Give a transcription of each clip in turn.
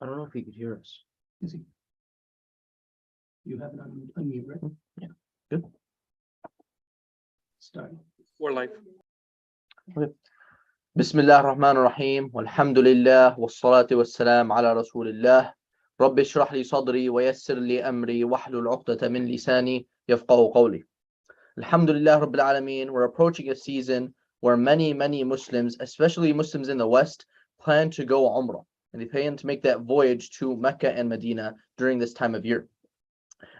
I don't know if he could hear us. Is he? You have it on unmute, right? Yeah. Good. Start. We're live. بسم الله الرحمن الرحيم والحمد لله والصلاة والسلام على رسول الله رب اشرح لي صدري ويسر لي أمري واحلل عقدة من لساني يفقهوا قولي. Alhamdulillah Rabbil Alameen. We're approaching a season where many Muslims, especially Muslims in the West, plan to go Umrah, and they plan to make that voyage to Mecca and Medina during this time of year.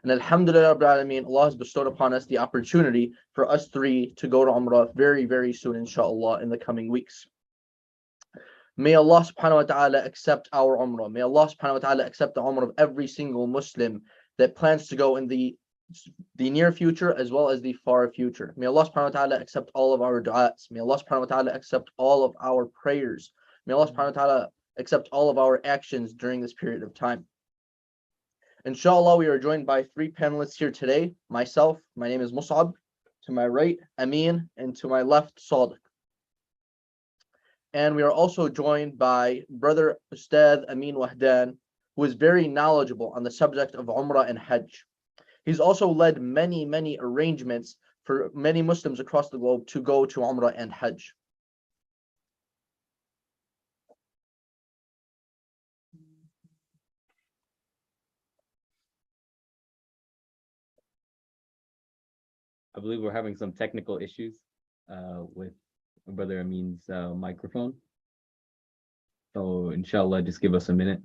And Alhamdulillah Rabbil Alameen, Allah has bestowed upon us the opportunity for us three to go to Umrah very soon, inshallah, in the coming weeks. May Allah subhanahu wa ta'ala accept our Umrah. May Allah subhanahu wa ta'ala accept the Umrah of every single Muslim that plans to go in the near future as well as the far future. May Allah subhanahu wa ta'ala accept all of our du'as. May Allah subhanahu wa ta'ala accept all of our prayers. May Allah subhanahu wa ta'ala accept all of our actions during this period of time. Inshallah, we are joined by three panelists here today. Myself, my name is Mus'ab. To my right, Amin, and to my left, Sadiq. And we are also joined by brother Ustad Amin Wahdan, who is very knowledgeable on the subject of Umrah and Hajj. He's also led many arrangements for many Muslims across the globe to go to Umrah and Hajj. I believe we're having some technical issues with Brother Amin's microphone. So inshallah, just give us a minute.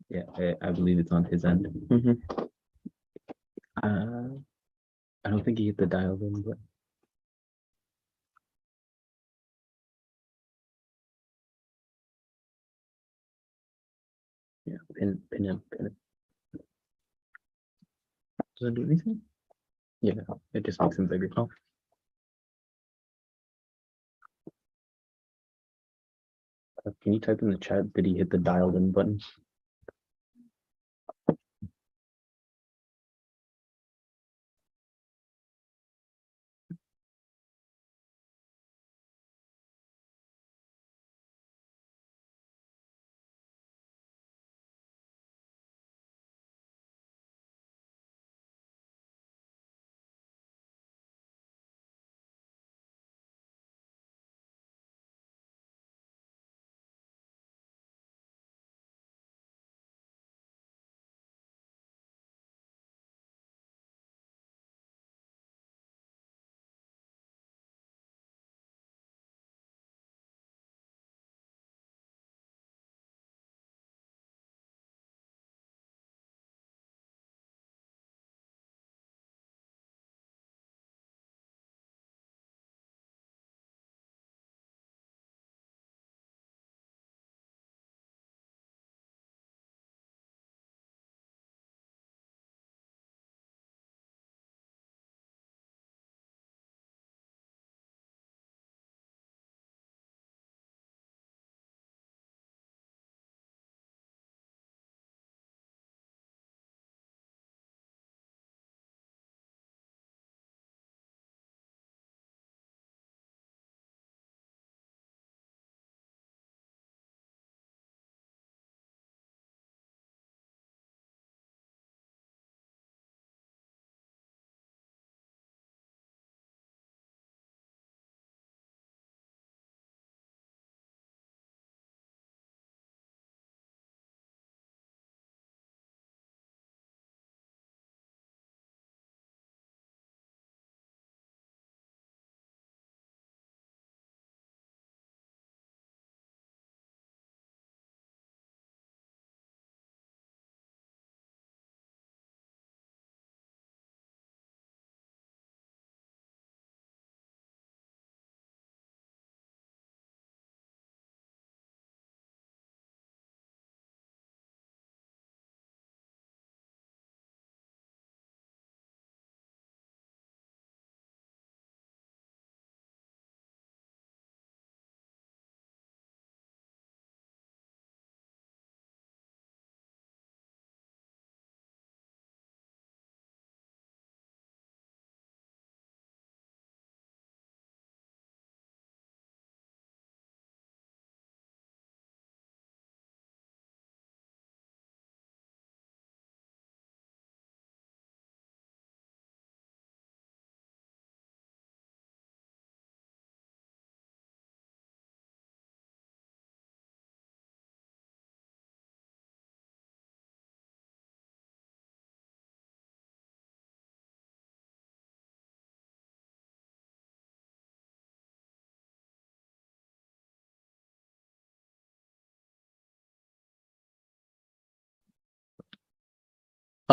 Yeah, I believe it's on his end. I don't think he hit the dial in, but yeah, pin him. Does it do anything? Yeah, it just makes him bigger. Oh. Can you type in the chat, did he hit the dialed in button?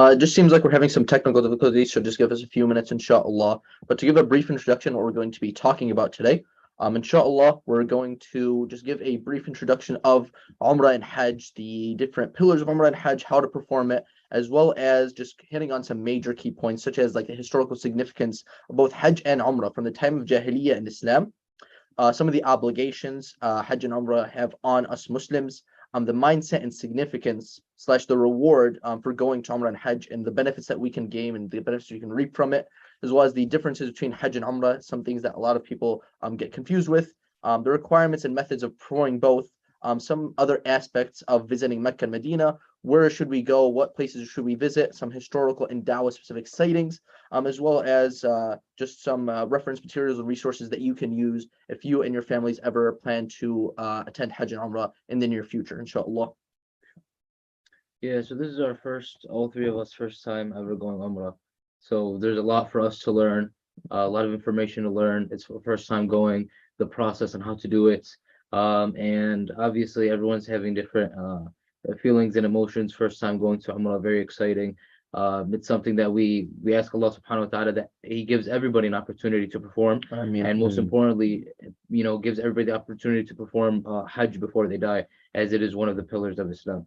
It just seems like we're having some technical difficulties, so just give us a few minutes, inshallah. But to give a brief introduction, what we're going to be talking about today, inshallah, we're going to just give a brief introduction of Umrah and Hajj, the different pillars of Umrah and Hajj, how to perform it, as well as just hitting on some major key points, such as like the historical significance of both Hajj and Umrah from the time of Jahiliyyah in Islam, some of the obligations Hajj and Umrah have on us Muslims, the mindset and significance / the reward for going to Umrah and Hajj, and the benefits that we can gain and the benefits you can reap from it, as well as the differences between Hajj and Umrah, some things that a lot of people get confused with, the requirements and methods of performing both, some other aspects of visiting Mecca and Medina, where should we go, what places should we visit, some historical and Dawah specific sightings, as well as just some reference materials and resources that you can use if you and your families ever plan to attend Hajj and Umrah in the near future, inshallah. Yeah, so this is our all three of us first time ever going Umrah. So there's a lot for us to learn, a lot of information to learn. It's the first time going, the process and how to do it. And obviously everyone's having different feelings and emotions. First time going to Umrah, very exciting. It's something that we ask Allah subhanahu wa ta'ala that He gives everybody an opportunity to perform. And most importantly, gives everybody the opportunity to perform Hajj before they die, as it is one of the pillars of Islam.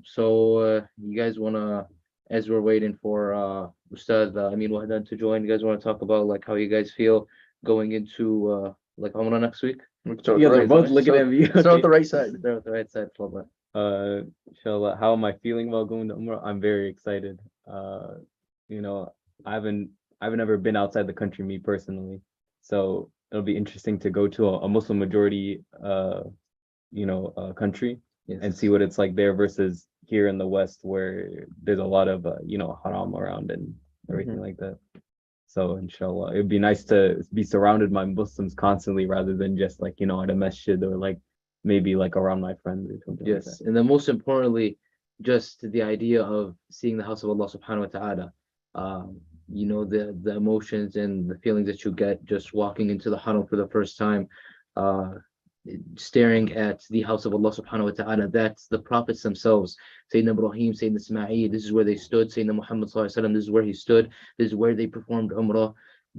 So you guys wanna, as we're waiting for Ustad Amin Wahdan to join, you guys wanna talk about like how you guys feel going into like Umrah next week? Yeah, they're both looking at me. Start with the right side. Start with the right side, Flubber. Inshallah, how am I feeling about going to Umrah? I'm very excited. I haven't ever been outside the country, me personally, so it'll be interesting to go to a Muslim majority country and see what it's like there versus here in the West, where there's a lot of haram around and everything like that. So inshallah, it'd be nice to be surrounded by Muslims constantly rather than just like at a masjid or like maybe like around my friends or something. Yes, like that. and then most importantly, just the idea of seeing the house of Allah subhanahu wa ta'ala. The emotions and the feelings that you get just walking into the haram for the first time, staring at the house of Allah subhanahu wa ta'ala. That's the prophets themselves. Sayyidina Ibrahim, Sayyidina Ismail, this is where they stood. Sayyidina Muhammad sallallahu alaihi wasallam, this is where he stood. This is where they performed Umrah.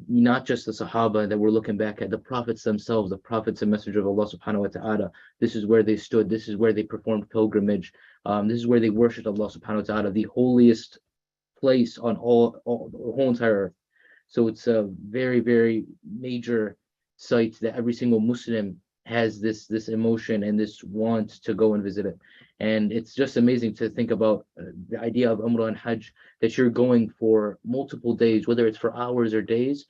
Not just the Sahaba that we're looking back at, the prophets themselves, the prophets and messenger of Allah subhanahu wa ta'ala. This is where they stood. This is where they performed pilgrimage. This is where they worshipped Allah subhanahu wa ta'ala, the holiest place on the whole entire earth. So it's a very, very major site that every single Muslim has this emotion and this want to go and visit it. And it's just amazing to think about the idea of Umrah and Hajj, that you're going for multiple days, whether it's for hours or days,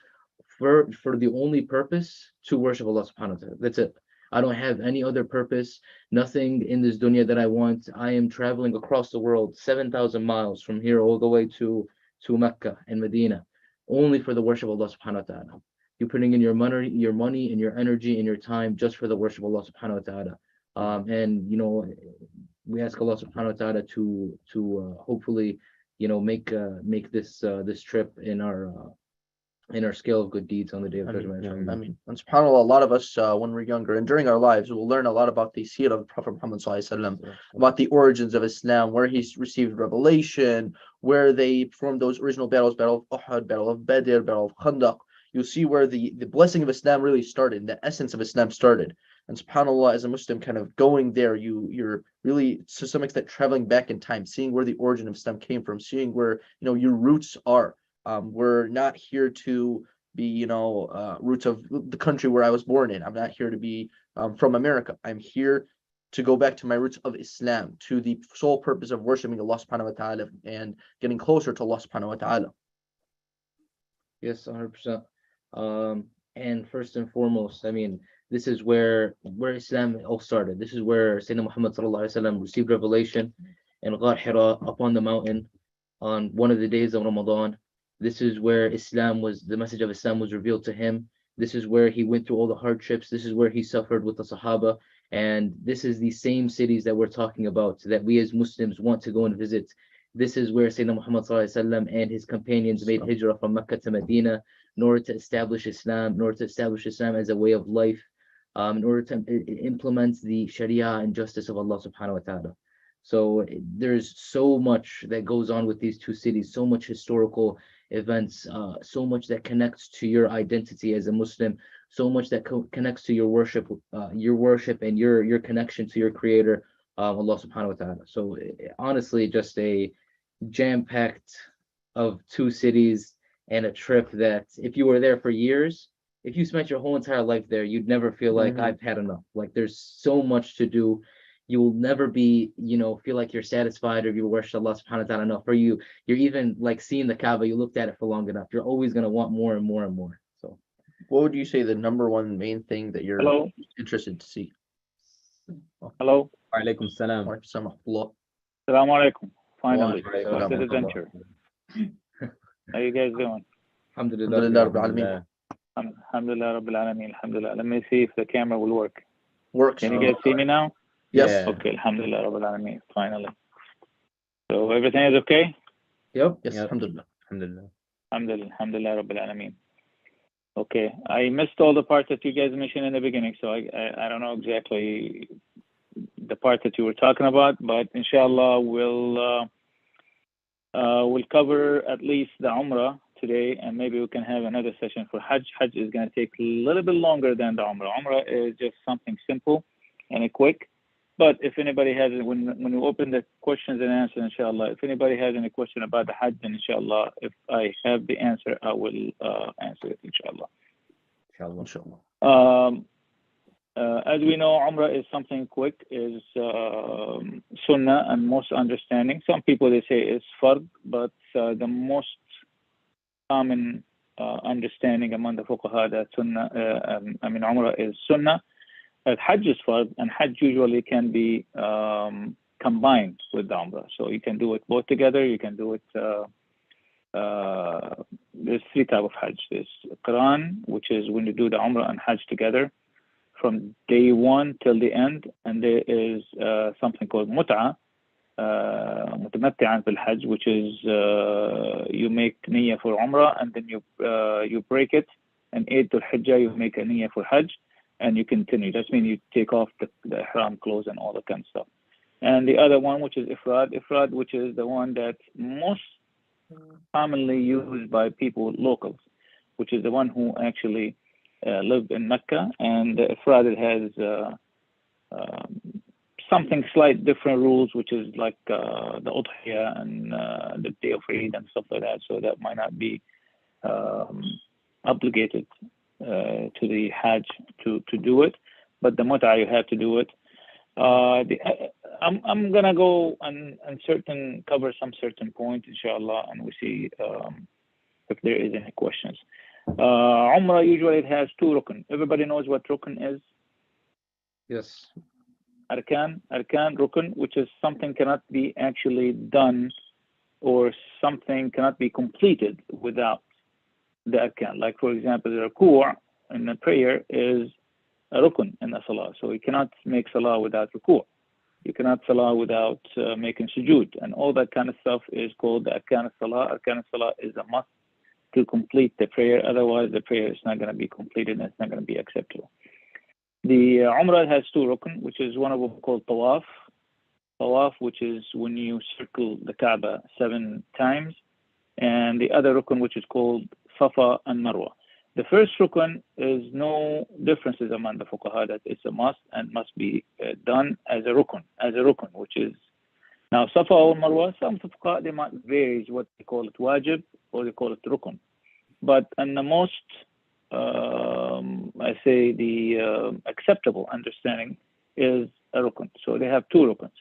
for the only purpose to worship Allah subhanahu wa ta'ala. That's it. I don't have any other purpose, nothing in this dunya that I want. I am traveling across the world, 7,000 miles from here all the way to Mecca and Medina, only for the worship of Allah subhanahu wa ta'ala. You're putting in your money and your energy and your time just for the worship of Allah subhanahu wa ta'ala. And we ask Allah subhanahu wa ta'ala to hopefully make this trip in our scale of good deeds on the day of judgment. And subhanAllah, a lot of us when we're younger and during our lives, we'll learn a lot about the seerah of Prophet Muhammad sallallahu alaihi wasallam, about the origins of Islam, where he received revelation, where they performed those original battles, Battle of Uhud, Battle of Badr, Battle of Khandaq. You'll see where the blessing of Islam really started, the essence of Islam started. And subhanAllah, as a Muslim, kind of going there, you're really to some extent traveling back in time, seeing where the origin of Islam came from, seeing where your roots are. We're not here to be roots of the country where I was born in. I'm not here to be from America. I'm here to go back to my roots of Islam, to the sole purpose of worshiping Allah subhanahu wa ta'ala and getting closer to Allah subhanahu wa ta'ala. Yes, 100%. And first and foremost, I mean, this is where Islam all started. This is where Sayyidina Muhammad sallallahu alaihi wasallam received revelation in Ghar Hira, up on the mountain, on one of the days of Ramadan. This is where the message of Islam was revealed to him. This is where he went through all the hardships. This is where he suffered with the Sahaba. And this is the same cities that we're talking about, that we as Muslims want to go and visit. This is where Sayyidina Muhammad sallallahu alaihi wasallam and his companions made hijrah from Mecca to Medina in order to establish Islam, as a way of life, in order to implement the Sharia and justice of Allah subhanahu wa ta'ala. So there's so much that goes on with these two cities, so much historical events, so much that connects to your identity as a Muslim, so much that connects to your worship and your connection to your Creator, Allah Subhanahu wa Taala. So honestly, just a jam-packed of two cities and a trip that if you were there for years, if you spent your whole entire life there, you'd never feel like I've had enough. Like there's so much to do. You will never be, feel like you're satisfied or you worship Allah subhanahu wa ta'ala enough. For you're even like seeing the Kaaba, you looked at it for long enough. You're always gonna want more and more and more. So what would you say the number one main thing that you're Hello. interested to see? Hello. Alaikum salam. Assalamu alaikum. Assalamu alaikum. Finally, Wa alaikum started salam. adventure. How you guys doing? alhamdulillah. Alhamdulillah Rabbil Alameen. Alhamdulillah Rabbil Alameen. Alhamdulillah. Let me see if the camera will work. Works. Can you guys see me now? Yes. Yeah. Okay. Alhamdulillah Rabbil Alameen. Finally. So everything is okay? Yep. Yes. Yep. Alhamdulillah. Alhamdulillah. Alhamdulillah Rabbil Alameen. Okay. I missed all the parts that you guys mentioned in the beginning, so I don't know exactly the part that you were talking about, but inshallah we'll cover at least the Umrah today, and maybe we can have another session for Hajj. Hajj is going to take a little bit longer than the Umrah. Umrah is just something simple and quick. But if anybody has, when we open the questions and answers, inshallah, if anybody has any question about the Hajj, then inshallah, if I have the answer, I will answer it, inshallah. Inshallah. As we know, Umrah is something quick, is Sunnah and most understanding. Some people, they say it's Fard, but the most common understanding among the fuqaha that Sunnah, Umrah is Sunnah. Hajj is Fard, and Hajj usually can be combined with the Umrah. So you can do it both together. You can do it, there's three types of Hajj. There's Quran, which is when you do the Umrah and Hajj together from day one till the end. And there is something called Mut'ah, متمتعا في الحج, which is you make niyyah for Umrah and then you break it, and Eid al-Hijjah you make a niyyah for Hajj and you continue. That means you take off the ihram clothes and all that kind of stuff. And the other one, which is Ifrad, which is the one that most commonly used by people, locals, which is the one who actually live in Mecca. And the Ifrad, it has something slight different rules, which is like the Udhiyah and the day of Eid and stuff like that. So that might not be obligated to the Hajj to do it, but the Mut'ah you have to do it. I'm gonna go and cover some certain point, inshallah, and we see if there is any questions. Umrah usually it has two rukn. Everybody knows what rukn is. Yes. Arkan, rukn, which is something cannot be actually done, or something cannot be completed without the arkan. Like for example, the ruku' in the prayer is a rukn in the salah. So you cannot make salah without ruku'. You cannot salah without making sujood, and all that kind of stuff is called the arkan salah. Arkan salah is a must to complete the prayer. Otherwise, the prayer is not going to be completed and it's not going to be acceptable. The Umrah has two rukn, which is one of them called tawaf. Tawaf, which is when you circle the Kaaba 7 times, and the other rukn, which is called Safa and Marwa. The first rukn is no differences among the fuqaha, that it's a must and must be done as a rukn, which is now Safa or Marwa. Some fuqaha, they might vary what they call it wajib or they call it rukn, but in the most I say the acceptable understanding is a rukn. So they have two rukns.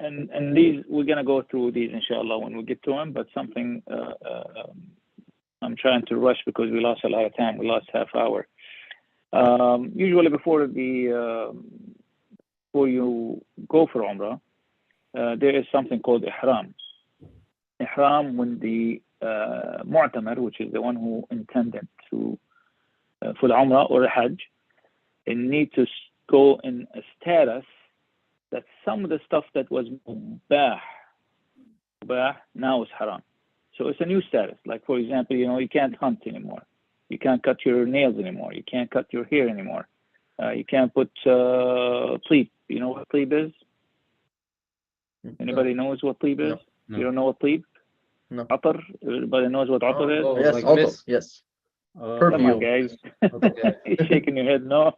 And these, we're going to go through these inshallah when we get to them, but something I'm trying to rush because we lost a lot of time. We lost half hour. Usually before you go for Umrah, there is something called Ihram. Ihram, when the Mu'tamir, which is the one who intended to for the Umrah or the Hajj, it need to go in a status that some of the stuff that was mubah now is haram. So it's a new status. Like for example, you can't hunt anymore. You can't cut your nails anymore. You can't cut your hair anymore. You can't put pleat. You know what pleat is? Anybody knows what طيب is? No. You don't know what طيب? No. عطر? Everybody knows what عطر is? Oh, Yes, like auto. mist. Yes. Come Perfume. on, guys. Okay. You're shaking your head. No,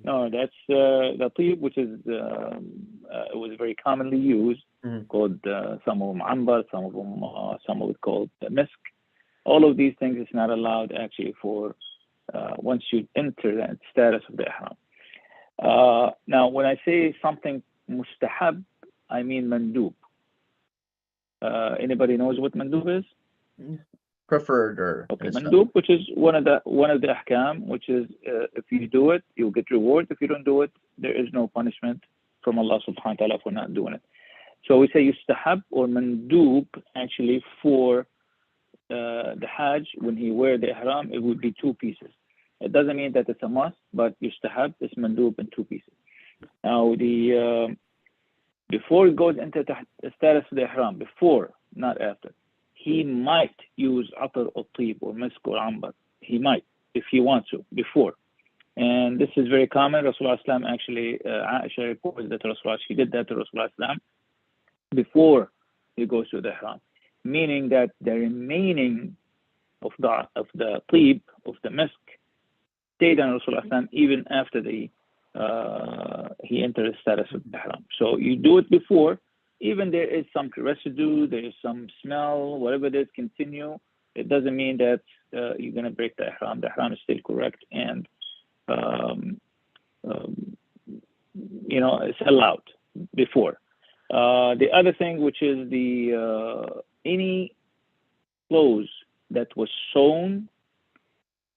no, that's the طيب, which is it was very commonly used. Called some of them amber, some of it called misk. All of these things is not allowed actually for once you enter that status of the ihram. Now, when I say something mustahab, I mean mandub. Anybody knows what mandub is? Preferred or Okay, mandub, which is one of the ahkam, which is if you do it, you'll get reward. If you don't do it, there is no punishment from Allah subhanahu wa ta'ala for not doing it. So we say yustahab or mandub actually for the Hajj, when he wear the ihram, it would be 2 pieces. It doesn't mean that it's a must, but yustahab is mandub in 2 pieces. Now, before it goes into the status of the ihram, before, not after, he might use atar or طيب or misk or ambar. He might, if he wants to, before. And this is very common. Rasulullah actually, Aisha reports that Rasulullah, she did that to Rasulullah before he goes to the ihram, meaning that the remaining of the طيب, of the misk, stayed on Rasulullah even after he entered the status of the ihram. So you do it before, even there is some residue, there is some smell, whatever it is, continue. It doesn't mean that you're going to break the ihram. The ihram is still correct, and it's allowed before. The other thing, which is the any clothes that was sewn,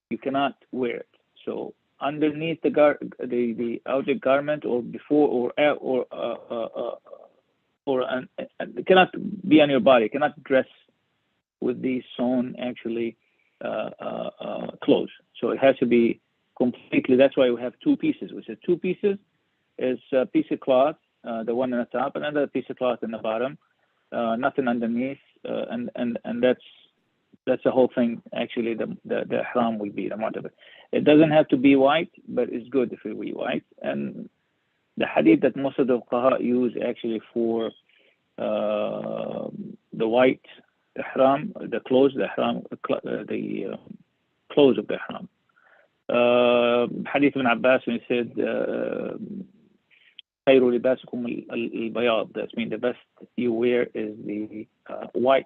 you cannot wear it. So underneath the outer garment, or before, it cannot be on your body. It cannot dress with these sewn actually clothes. So it has to be completely. That's why we have 2 pieces. We said 2 pieces is a piece of cloth, the one on the top, and another piece of cloth in the bottom, nothing underneath, and that's the whole thing. Actually, the ihram will be the amount of it. It doesn't have to be white, but it's good if it be white. And the hadith that most of the fuqaha use actually for the white ihram, the clothes, the ihram, the clothes of the ihram. Hadith ibn Abbas, when he said, خير لباسكم البياض, that means the best you wear is the white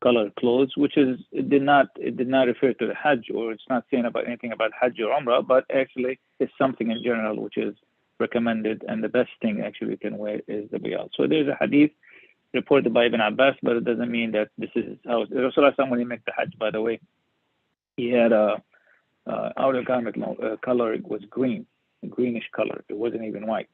color clothes, which is it did not refer to the Hajj, or it's not saying about anything about Hajj or Umrah, but actually it's something in general which is recommended, and the best thing actually you can wear is the bayad. So there's a hadith reported by Ibn Abbas, but it doesn't mean that this is how Rasulullah, when he made the Hajj, by the way, he had a outer garment color was greenish color. It wasn't even white.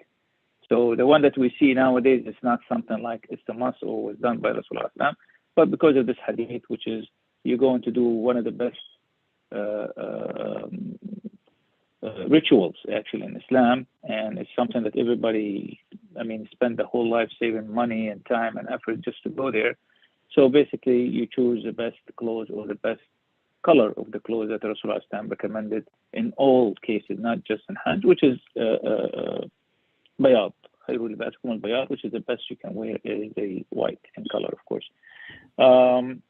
So the one that we see nowadays is not something like it's the must or was done by Rasulullah. But because of this hadith, which is you're going to do one of the best rituals actually in Islam, and it's something that everybody, spend the whole life saving money and time and effort just to go there. So basically, you choose the best clothes or the best color of the clothes that Rasulullah recommended in all cases, not just in Hajj, which is bayad. Which is the best you can wear is a white in color, of course. And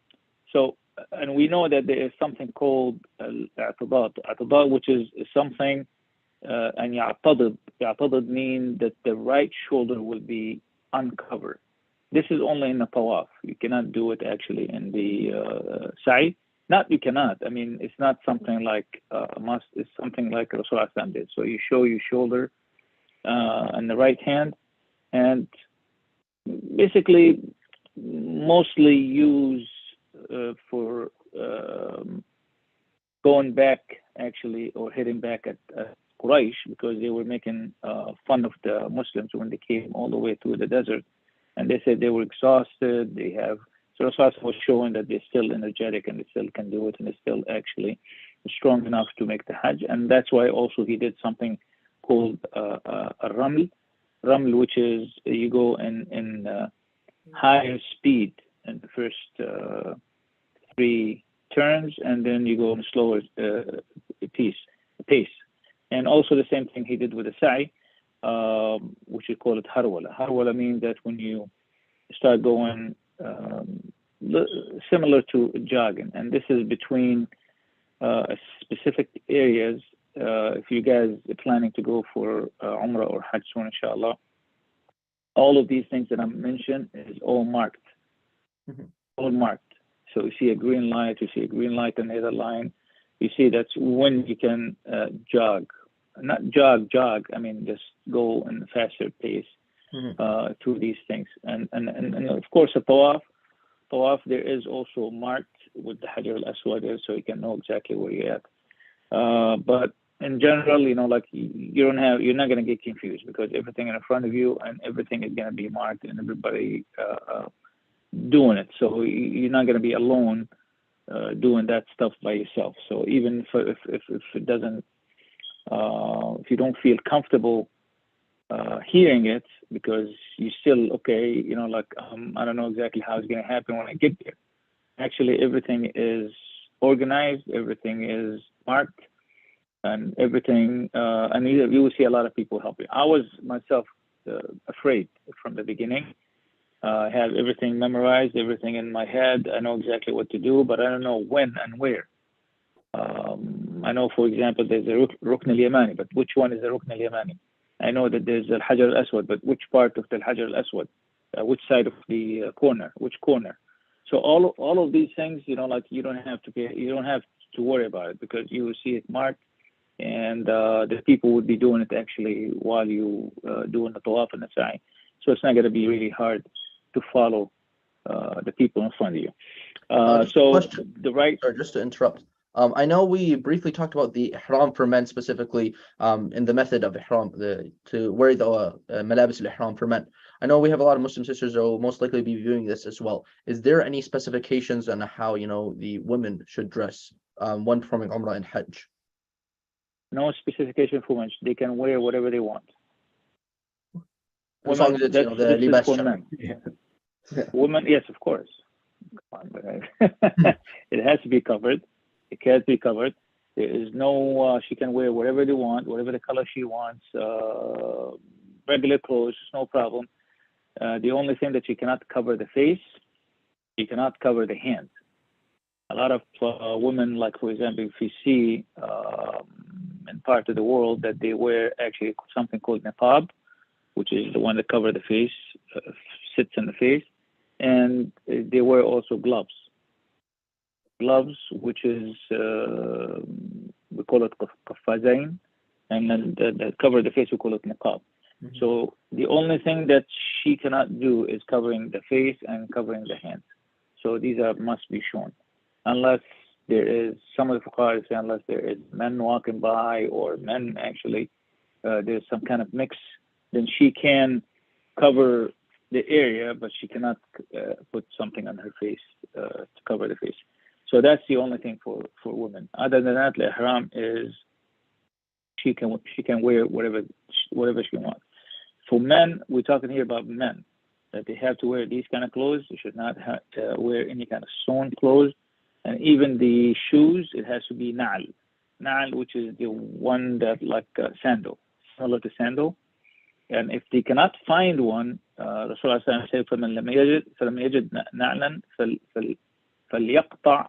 we know that there is something called i'tidad, which is something, and ya'tadid mean that the right shoulder will be uncovered. This is only in the tawaf. You cannot do it actually in the sa'i. Not you cannot. It's not something like a must. It's something like Rasulullah did. So you show your shoulder and the right hand, and basically mostly use for going back actually, or heading back at Quraysh, because they were making fun of the Muslims when they came all the way through the desert, and they said they were exhausted. So Rasulullah was showing that they're still energetic and they still can do it, and they're still actually strong enough to make the Hajj. And that's why also he did something called a raml, which is you go in higher speed in the first 3 turns, and then you go in slower pace. And also the same thing he did with the sa'i. which we call it harwala. Harwala means that when you start going similar to jogging, and this is between specific areas. If you guys are planning to go for Umrah or Hajj soon, inshallah, all of these things that I mentioned is all marked. All marked. So you see a green light, you see a green light on the other line. You see that's when you can jog. Not jog, I mean just go in a faster pace through these things. And of course a tawaf, there is also marked with the Hajar al-Aswad there, so you can know exactly where you're at. But in general, like you're not gonna get confused because everything in front of you and everything is gonna be marked and everybody doing it. So you're not gonna be alone doing that stuff by yourself. So even if it doesn't, if you don't feel comfortable hearing it because you still okay, like I don't know exactly how it's gonna happen when I get there. Actually, everything is organized, everything is marked, and everything. And you will see a lot of people helping. I was myself afraid from the beginning. I have everything memorized, everything in my head. I know exactly what to do, but I don't know when and where. I know, for example, there's a Rukn al-Yamani, but which one is the Rukn al-Yamani? I know that there's al Hajar al-Aswad, but which part of the Hajar al-Aswad? Which side of the corner? Which corner? So all of these things, like you don't have to worry about it because you will see it marked, and the people would be doing it actually while you doing the tawaf and the sa'i. So it's not going to be really hard to follow the people in front of you. So the right. Sorry, just to interrupt. I know we briefly talked about the ihram for men specifically, in the method of ihram, to wear the malabis al-ihram for men. I know we have a lot of Muslim sisters who will most likely be viewing this as well. Is there any specifications on how the women should dress when performing Umrah and Hajj? No specification for women. They can wear whatever they want. As long as it's this the is libas for shar'i. men. Women, yes, of course. It has to be covered. It can't be covered. There is no. She can wear whatever they want, whatever the color she wants. Regular clothes, no problem. The only thing that she cannot cover the face, she cannot cover the hands. A lot of women, like for example, if you see in part of the world that they wear actually something called niqab, which is the one that covers the face, sits in the face, and they wear also gloves. Gloves, which is we call it qafazain, and then that cover the face we call it niqab. So the only thing that she cannot do is covering the face and covering the hands. So these must be shown, unless there is some of the fuqaha say unless there is men walking by or men actually there's some kind of mix, then she can cover the area, but she cannot put something on her face to cover the face. So that's the only thing for women. Other than that, the ihram is she can wear whatever she wants. For men, we're talking here about men, that they have to wear these kind of clothes. They should not have to wear any kind of sewn clothes, and even the shoes, it has to be na'al. Na'al, which is the one that like sandal, similar to sandal. And if they cannot find one, Rasulullah said, فَمَنْ لَمْ يَجِدْ نَعْلًا فَلْيَقْطَعْ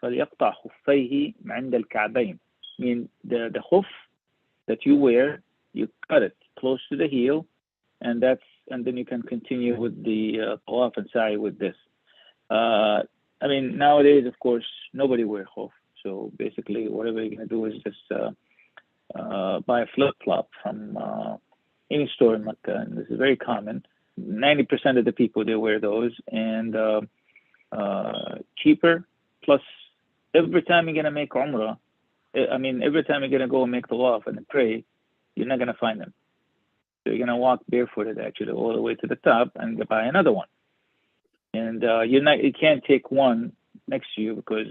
خُفَّيْهِ عِنْدَ الْكَعْبَيْنِ. Mean the khuf that you wear, you cut it close to the heel, and then you can continue with the tawaf and sa'i with this. I mean, nowadays, of course, nobody wears khuf. So basically, whatever you're going to do is just buy a flip-flop from any store in Mecca, and this is very common. 90% of the people, they wear those, and cheaper, plus every time you're going to make Umrah, every time you're going to go and make tawaf and pray, you're not going to find them. So you're going to walk barefooted actually all the way to the top and buy another one. And you can't take one next to you because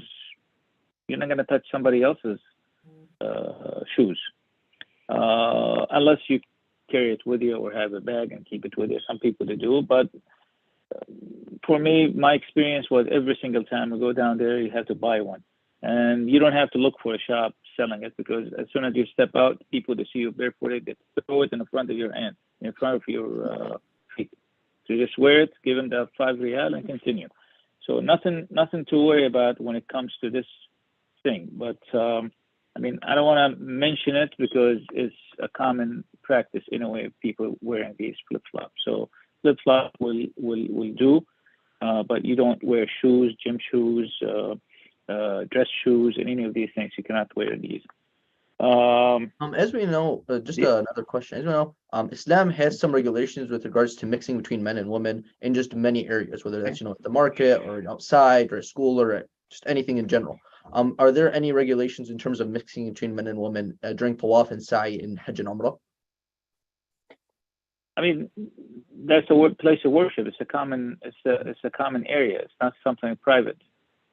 you're not going to touch somebody else's shoes. Unless you carry it with you or have a bag and keep it with you. Some people they do, but for me, my experience was every single time I go down there, you have to buy one. And you don't have to look for a shop selling it, because as soon as you step out, people they see you barefooted, they throw it in the front of your hand, in front of your feet. So just wear it, give them the 5 riyal and continue. So nothing to worry about when it comes to this thing. But I mean, I don't want to mention it because it's a common practice in a way of people wearing these flip-flops. So flip-flop will do, but you don't wear shoes, gym shoes, dress shoes, and any of these things. You cannot wear these. As we know, just another question. As we know, Islam has some regulations with regards to mixing between men and women in just many areas, whether that's at the market or outside or at school or just anything in general. Are there any regulations in terms of mixing between men and women during tawaf and sa'i in Hajj and Umrah? I mean, that's a place of worship. It's a common area. It's not something private.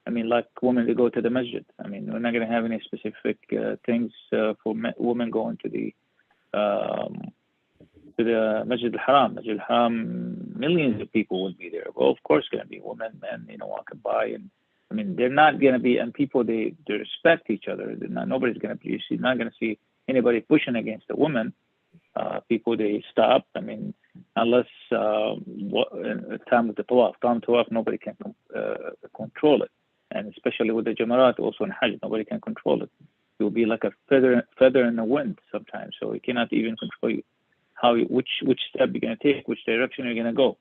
I mean, like women that go to the masjid. I mean, we're not going to have any specific things for women going to the Masjid al-Haram. Masjid al-Haram, millions of people would be there. Well, of course, going to be women, men, walking by, and I mean, they're not going to be, and people they respect each other. Nobody's going to be. You're not going to see anybody pushing against a woman. People they stop. I mean, unless time of the tawaf, nobody can control it. And especially with the Jamarat, also in Hajj, nobody can control it. It will be like a feather in the wind sometimes. So you cannot even control which step you're going to take, which direction you're going to go.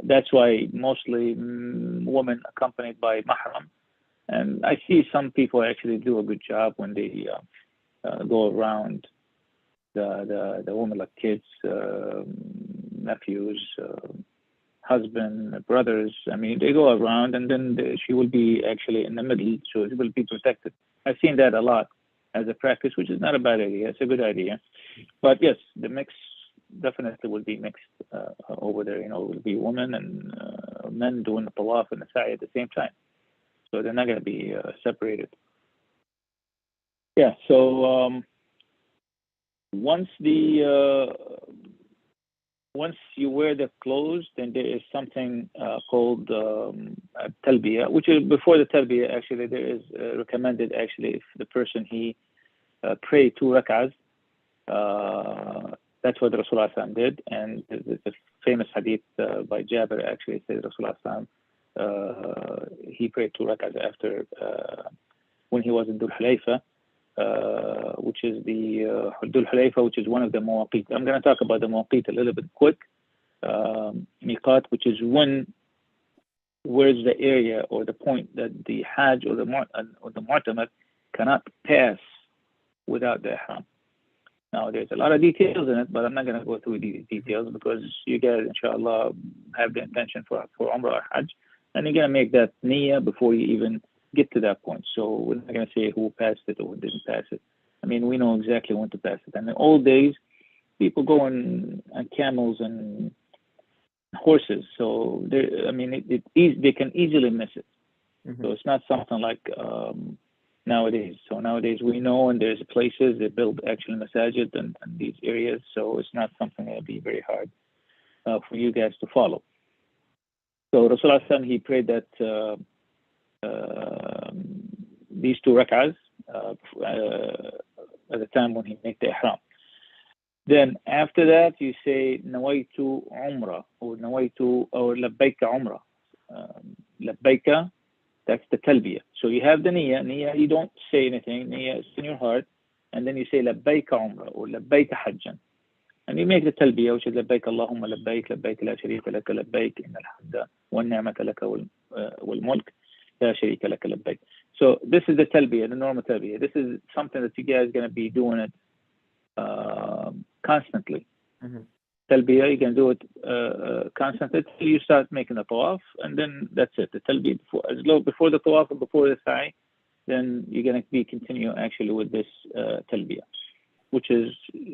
That's why mostly women accompanied by mahram. And I see some people actually do a good job when they go around the women, like kids, nephews, husband, brothers. I mean, they go around, and then she will be actually in the middle, so she will be protected. I've seen that a lot as a practice, which is not a bad idea. It's a good idea. But yes, the mix definitely will be mixed over there. It will be women and men doing the tawaf and the sa'i at the same time. So they're not going to be separated. Yeah, so once you wear the clothes, then there is something called talbiyah, which is before the talbiyah. Actually, there is recommended. Actually, if the person he pray 2 rak'ahs, that's what Rasulullah did, and the famous hadith by Jabir actually says Rasulullah he prayed 2 rak'ahs after when he was in Dhul Hulayfa. Which is the Dhul Hulayfa, which is one of the mawaqit. I'm going to talk about the mawaqit a little bit quick. Miqat, which is where's the area or the point that the Hajj or the Mu'tamad cannot pass without the ihram. Now, there's a lot of details in it, but I'm not going to go through these details because you guys, inshallah, have the intention for Umrah or Hajj, and you're going to make that niyyah before you even get to that point. So we're not going to say who passed it or who didn't pass it. I mean, we know exactly when to pass it. And in old days, people go on camels and horses. So they can easily miss it. Mm-hmm. So it's not something like nowadays. So nowadays we know, and there's places they build actually masajid and these areas. So it's not something that'll be very hard for you guys to follow. So Rasulullah he prayed that these 2 rak'ahs at the time when he made the ihram. Then after that you say nawaitu umrah or nawaitu or labbaika umrah. Labbaika, that's the talbiyah. So you have the niyyah, you don't say anything, niyyah is in your heart, and then you say labbaika umrah or labbaika hajjan. And you make the talbiyah, which is labbaik Allahumma labbaik, labbaik la sharika laka labbaik, innal hamda wan ni'mata laka wal mulk. So this is the talbiyah, the normal talbiyah. This is something that you guys are going to be doing it constantly. Mm-hmm. Talbiyah, you can do it constantly till you start making the tawaf, and then that's it. The talbiyah before the tawaf and before the sa'i, then you're going to be continue actually with this talbiyah, which is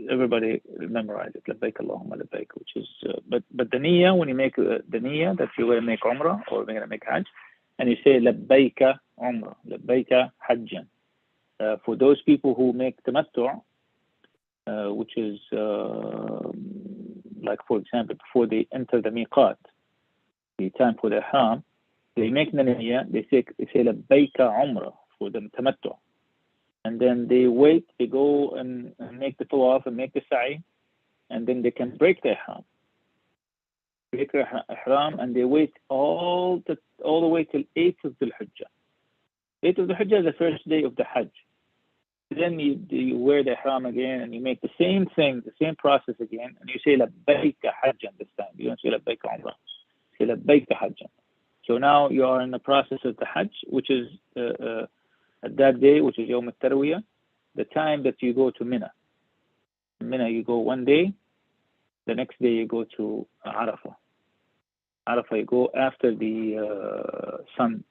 everybody memorize it. Labbaik Allahumma labbaik, which is but the niyyah, when you make the niyyah that you're going to make umrah or you're going to make hajj, and you say labbaika umrah, labbaika hajjan. For those people who make tamattu', which is like, for example, before they enter the miqat, the time for the ihram, they make the niyyah, they say labbaika umrah for the tamattu'. and then they wait, they go and make the tawaf and make the sa'i, and then they can break the ihram. Break the ihram, and they wait all the way till 8th of the Hajj. 8th of the Hajj is the first day of the Hajj. Then you wear the ihram again, and you make the same thing, the same process again, and you say labbaika hajjan this time. You don't say labbaika umrah. You say labbaika hajjan. So now you are in the process of the Hajj, which is at that day, which is Yawm al-Tarwiyah, the time that you go to Mina. Mina, you go one day. The next day you go to Arafah. Arafah, you go after the sun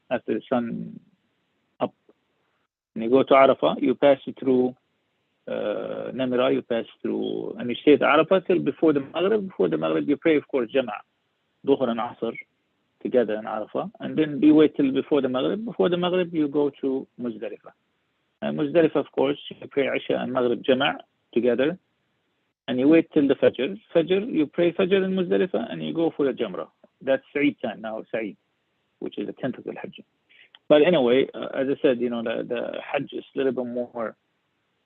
up. And you go to Arafah, you pass through Namira, you pass through, and you stay at Arafah till before the Maghrib. Before the Maghrib, you pray, of course, Jam'a, Dhuhr and Asr, together in Arafah. And then you wait till before the Maghrib. Before the Maghrib, you go to Muzdalifah. And Muzdalifah, of course, you pray Isha and Maghrib Jam'a together. And you wait till the Fajr. Fajr, you pray Fajr in Muzdalifah, and you go for the Jamrah. That's Sa'id time now, Sa'id, which is the 10th of the Hajj. But anyway, as I said, the Hajj is a little bit more,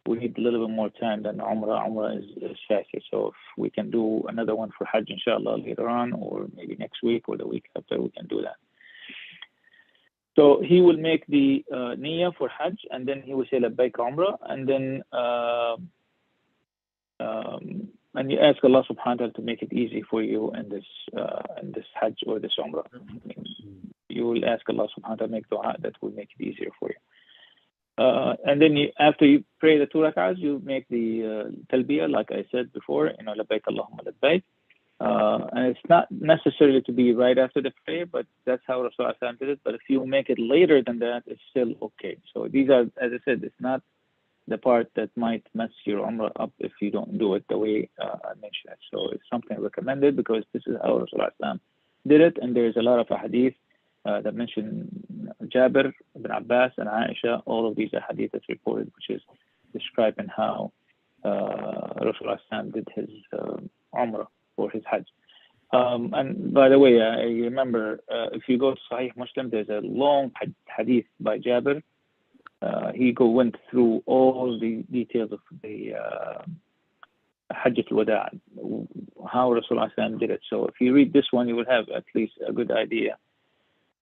we need a little bit more time than Umrah. Umrah is faster. So if we can do another one for Hajj, inshallah, later on, or maybe next week or the week after, we can do that. So he will make the niyyah for Hajj, and then he will say labbaik Umrah, and then and you ask Allah subhanahu wa ta'ala to make it easy for you in this Hajj or this Umrah. You will ask Allah subhanahu wa ta'ala to make dua that will make it easier for you. And then after you pray the 2 rak'ahs, you make the talbiyah, like I said before, labbaik Allahumma labbaik. And it's not necessarily to be right after the prayer, but that's how Rasulullah did it. But if you make it later than that, it's still okay. So these are, as I said, it's not the part that might mess your Umrah up if you don't do it the way I mentioned it. So it's something recommended because this is how Rasulullah did it, and there's a lot of hadith that mention Jabir, Ibn Abbas, and Aisha. All of these are hadith that's reported, which is describing how Rasulullah did his Umrah or his Hajj. And by the way, I remember if you go to Sahih Muslim, there's a long hadith by Jabir. He went through all the details of the Hajj al-Wada', how Rasulullah did it. So if you read this one, you will have at least a good idea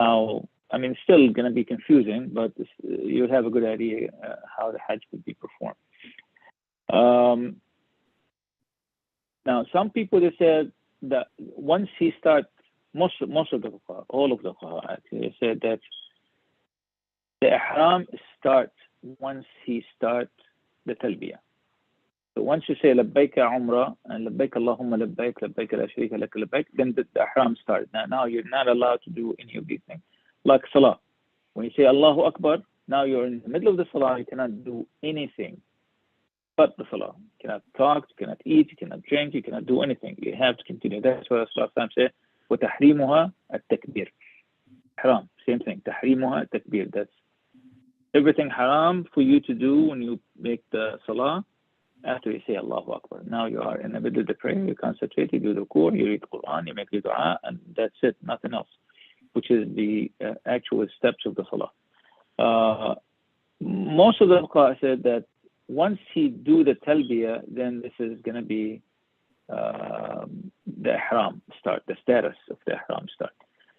how, it's still going to be confusing, but you'll have a good idea how the Hajj would be performed. Now, some people, they said that once he starts, most of the fuqaha, all of the fuqaha actually said that the ihram starts once he starts the talbiyah. So once you say labbaik umrah and labbaik Allahumma labbaik, labbaik la sharika lak labbaik, then the ihram starts. Now you're not allowed to do any of these things. Like salah. When you say Allahu Akbar, now you're in the middle of the salah, you cannot do anything but the salah. You cannot talk, you cannot eat, you cannot drink, you cannot do anything. You have to continue. That's what Rasulullah said. وَتَحْرِيمُهَا التَّكْبِيرُ. Haram, same thing. تَحْرِيمُهَا التَّكْبِيرُ. That's everything haram for you to do when you make the salah after you say Allahu Akbar. Now you are in the middle of the prayer, you concentrate, you do the ruku', you read the Quran, you make the dua, and that's it, nothing else, which is the actual steps of the salah. Most of the fuqaha said that once he do the talbiyah, then this is going to be the ihram start, the status of the ihram start.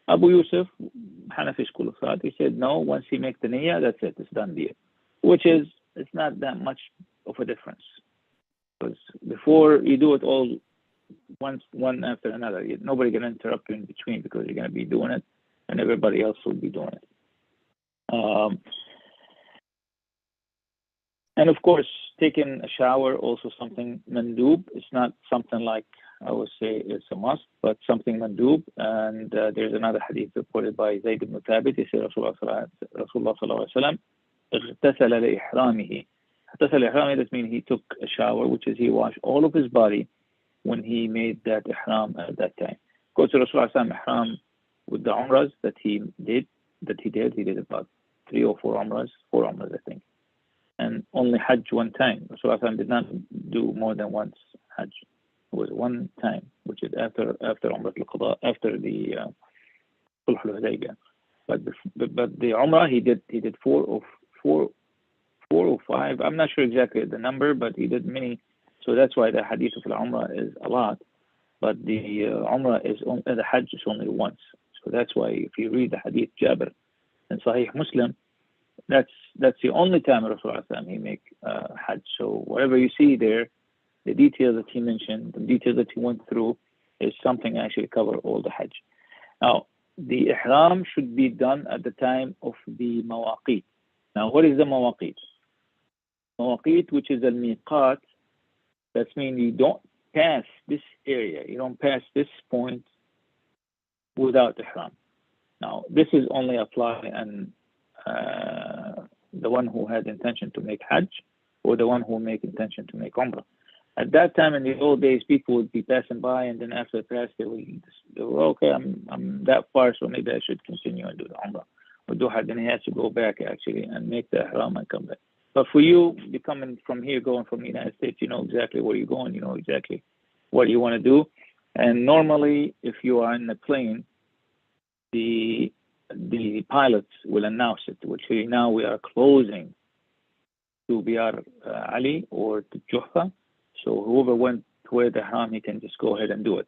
Abu Yusuf, Hanafi school of thought, he said no, once he makes the niyyah, that's it, it's done deal. Which is, it's not that much of a difference. Because before you do it all one after another, nobody can interrupt you in between because you're going to be doing it and everybody else will be doing it. And of course, taking a shower, also something mandub. It's not something like, I would say it's a must, but something mandub. And there's another hadith reported by Zayd ibn Thabit. He said, Rasulullah sallallahu alaihi wasallam, اغتسل لإحرامه. اغتسل لإحرامه, that means he took a shower, which is he washed all of his body when he made that ihram at that time. Go to Rasulullah ihram with the umrahs that he did. He did about 3 or 4 umrahs, I think. And only Hajj one time. Rasulullah did not do more than once Hajj. It was one time, which is after Umrah al-Qada, after the Sulh al-Hudaybiyah. But the Umrah he did 4 4 or 5. I'm not sure exactly the number, but he did many. So that's why the hadith of Umrah is a lot. But the Umrah is on the Hajj is only once. So that's why if you read the hadith Jabir in Sahih Muslim, that's the only time Rasulullah he make Hajj. So whatever you see there, the details that he mentioned, the details that he went through, is something actually cover all the Hajj. Now, the Ihram should be done at the time of the Mawaqit. Now, what is the Mawaqit? Mawaqit, which is al-Miqat, that means you don't pass this area, you don't pass this point without Ihram. Now, this is only apply on the one who had intention to make Hajj or the one who make intention to make Umrah. At that time, in the old days, people would be passing by, and then after pass, they will okay, I'm that far, so maybe I should continue and do the Umrah or do Hajj. Then he has to go back actually and make the Ihram and come back. But for you, you're coming from here, going from the United States, you know exactly where you're going, you know exactly what you want to do. And normally, if you are in the plane, the pilots will announce it, which now we are closing to Biyar Ali or to Juhfa. So whoever went to wear the Ihram, he can just go ahead and do it.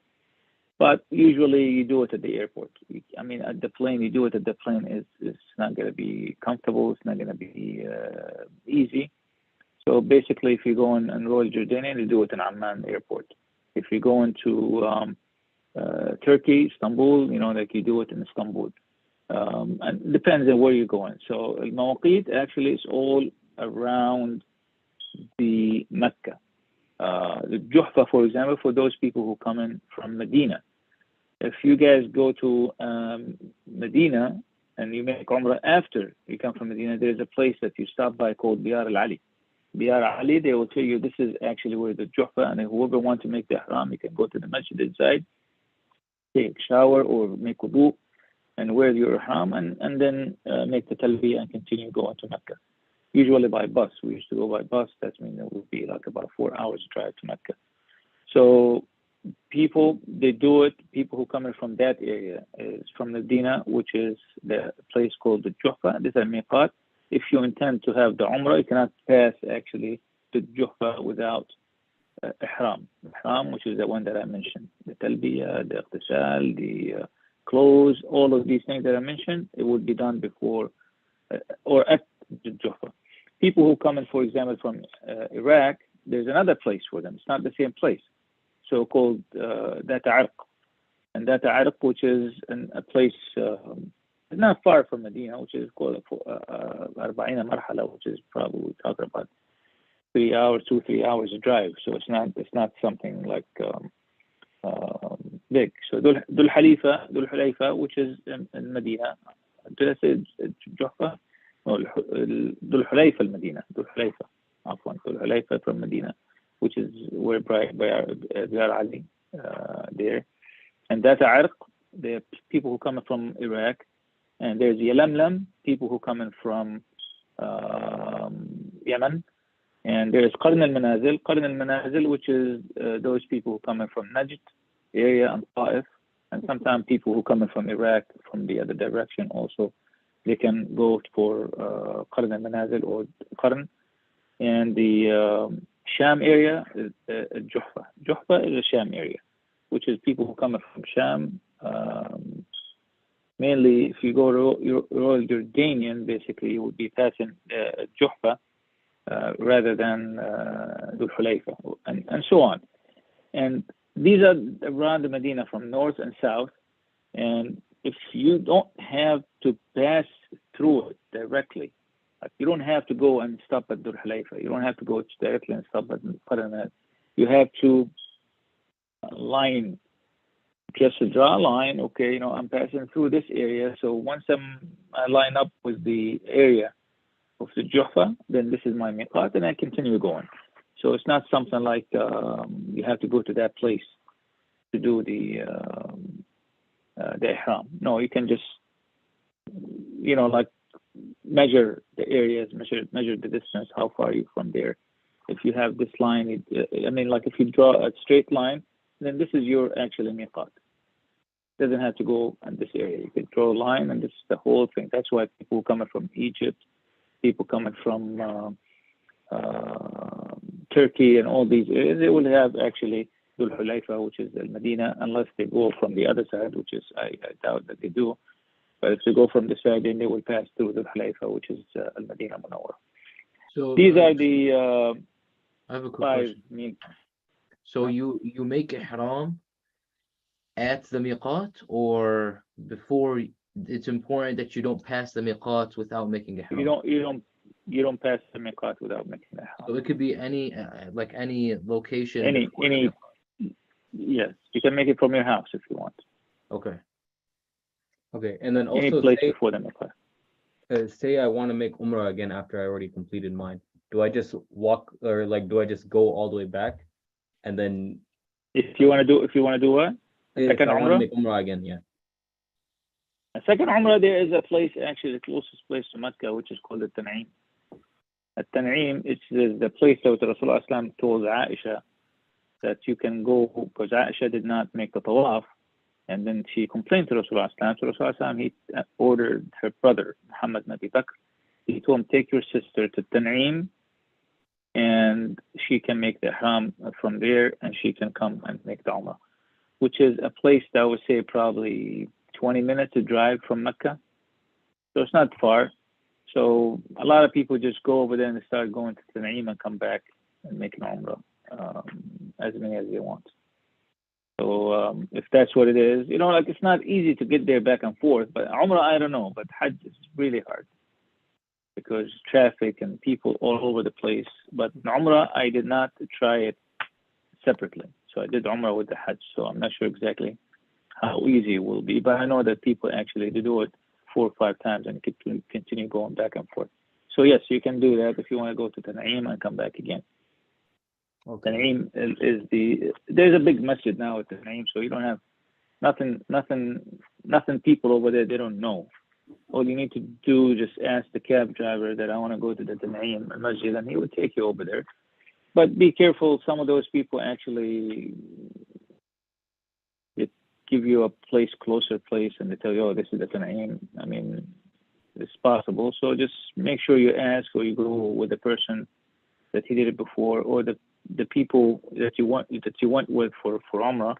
But usually you do it at the airport. I mean, at the plane, you do it at the plane. It's not going to be comfortable. It's not going to be easy. So basically, if you go in Royal Jordanian, you do it in Amman airport. If you go into Turkey, Istanbul, you know, like you do it in Istanbul. And it depends on where you're going. So Al-Mawaqit actually is all around the Mecca. The Juhfa, for example, for those people who come in from Medina. If you guys go to Medina and you make Umrah after you come from Medina, there's a place that you stop by called Biyar al-Ali. Biyar Ali, they will tell you this is actually where the Juhfa, and whoever wants to make the Ihram, you can go to the masjid inside, take a shower or make wudu, and wear your Ihram, and then make the Talbiyah and continue going to Mecca. Usually by bus. We used to go by bus. That means it would be like about 4 hours drive to Mecca. So people, they do it. People who come in from that area is from Medina, which is the place called the Juhfa. This is Miqat. If you intend to have the Umrah, you cannot pass actually to Juhfa without Ihram. Ihram, which is the one that I mentioned. The Talbiyah, the Iqtisal, the clothes, all of these things that I mentioned, it would be done before or at the Juhfa. People who come in, for example, from Iraq, there's another place for them. It's not the same place. So called Data Arq. And Data Arq, which is a place not far from Medina, which is called Arba'ina Marhala, which is probably talking about 3 hours, 2-3 hours of drive. So it's not something like big. So Dhul Hulayfa, which is in Medina. Did I say Juhfa? No, Dhul Hulayfa al-Medina. Dhul Hulayfa from Medina, which is where Biyar Ali there. And Data Arq, the people who come from Iraq. And there's Yalamlam, people who come in from Yemen. And there's Qarn al-Manazil, which is those people who come in from Najd area and Ta'if. And sometimes people who come in from Iraq, from the other direction also, they can go for Qarn al-Manazil or Qarn. And the Sham area is Juhfa. Juhfa is the Sham area, which is people who come from Sham. Mainly, if you go to Royal Jordanian, basically, you would be passing Juhfa rather than Dhul Hulayfa, and so on. And these are around the Medina from north and south. And if you don't have to pass through it directly, like you don't have to go and stop at Dhul Hulayfa. You don't have to go directly and stop at Qarn. You have to line. Just to draw a line, okay, I'm passing through this area. So once I line up with the area of the Juhfa, then this is my miqat, and I continue going. So it's not something like you have to go to that place to do the ihram. No, you can just, like measure the areas, measure the distance, how far are you from there. If you have this line, like if you draw a straight line, then this is your actually miqat. Doesn't have to go in this area. You can draw a line, and this is the whole thing. That's why people coming from Egypt, people coming from Turkey and all these areas, they will have actually Dhul Hulayfa, which is Al Medina, unless they go from the other side, which is I doubt that they do. But if they go from the side, then they will pass through Dhul Hulayfa, which is Al Medina Munawwara. So These are the I have a quick five. question. So you make ihram at the miqat, or before? It's important that you don't pass the miqat without making ihram. You don't pass the miqat without making the ihram. So it could be any like any location. Any before the miqat. yes, you can make it from your house if you want. Okay. Okay, and then Any also place say, before the miqat. say I want to make Umrah again after I already completed mine. Do I just walk, or like do I just go all the way back and then If you want to do what? if Second I want to Umrah? make Umrah again, yeah. A second Umrah, there is a place, actually the closest place to Mecca, which is called the Tan'im. At Tan'im, it's the place that Rasulullah ﷺ told Aisha that you can go, because Aisha did not make the tawaf, and then she complained to Rasulullah ﷺ. So Rasulullah ﷺ, he ordered her brother, Muhammad bin Abi Bakr, he told him, take your sister to Tan'im, and she can make the ihram from there, and she can come and make the Umrah, which is a place that I would say probably 20 minutes to drive from Mecca. So it's not far. So a lot of people just go over there and start going to Tan'im and come back and make an Umrah, as many as they want. So if that's what it is, like it's not easy to get there back and forth, but Umrah, I don't know, but Hajj is really hard because traffic and people all over the place. But Umrah, I did not try it separately. So I did Umrah with the Hajj, so I'm not sure exactly how easy it will be, but I know that people actually they do it 4 or 5 times and continue going back and forth. So yes, you can do that if you want to go to Tan'im and come back again. Okay. Tan'im is there's a big masjid now at Tan'im, so you don't have nothing people over there they don't know. All you need to do just ask the cab driver that I want to go to the Tan'im masjid, and he will take you over there. But be careful, some of those people actually give you a closer place, and they tell you, oh, this is the Tan'im. I mean, it's possible. So just make sure you ask, or you go with the person that he did it before, or the people that you went with for Umrah.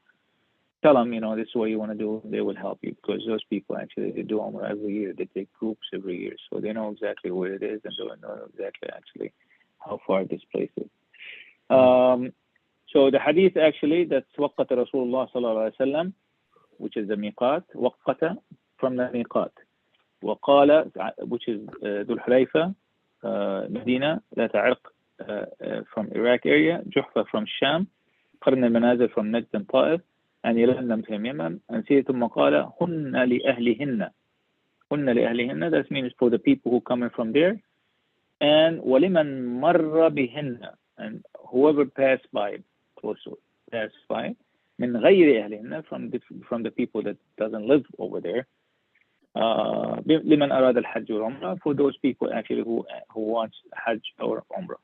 Tell them, this is what you want to do. They will help you, because those people actually they do Umrah every year. They take groups every year, so they know exactly where it is, and they know exactly actually how far this place is. So the hadith actually that's وقت Rasulullah sallallahu alaihi wasallam, which is the miqat, وقت from the miqat. وقال, which is Dhul Hulayfa, Medina, ذات عرق from Iraq area, Juhfa from Sham, قرن المنازل from Najd and Ta'if, and يلملم from Yemen, and see ثم قال هن لأهلهن. هن لأهلهن, that means for the people who come in from there, and ولمن مر بهن, and whoever passed by, close to it, passed by, من غير أهلهن, from the people that doesn't live over there, لمن أراد الحج والعمرة, for those people actually who wants Hajj or Umrah.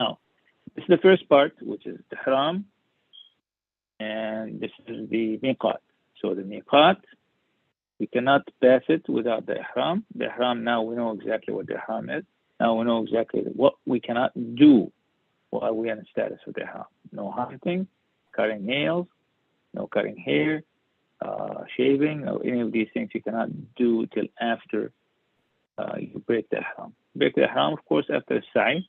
Now, this is the first part, which is the Ihram, and this is the Miqat. So the Miqat, we cannot pass it without the Ihram. The Ihram, now we know exactly what the Ihram is. Now we know exactly what we cannot do while we are in the status of the Ihram. No hunting, cutting nails, no cutting hair, shaving, or any of these things you cannot do till after you break the Ihram. Break the Ihram, of course, after Sa'i.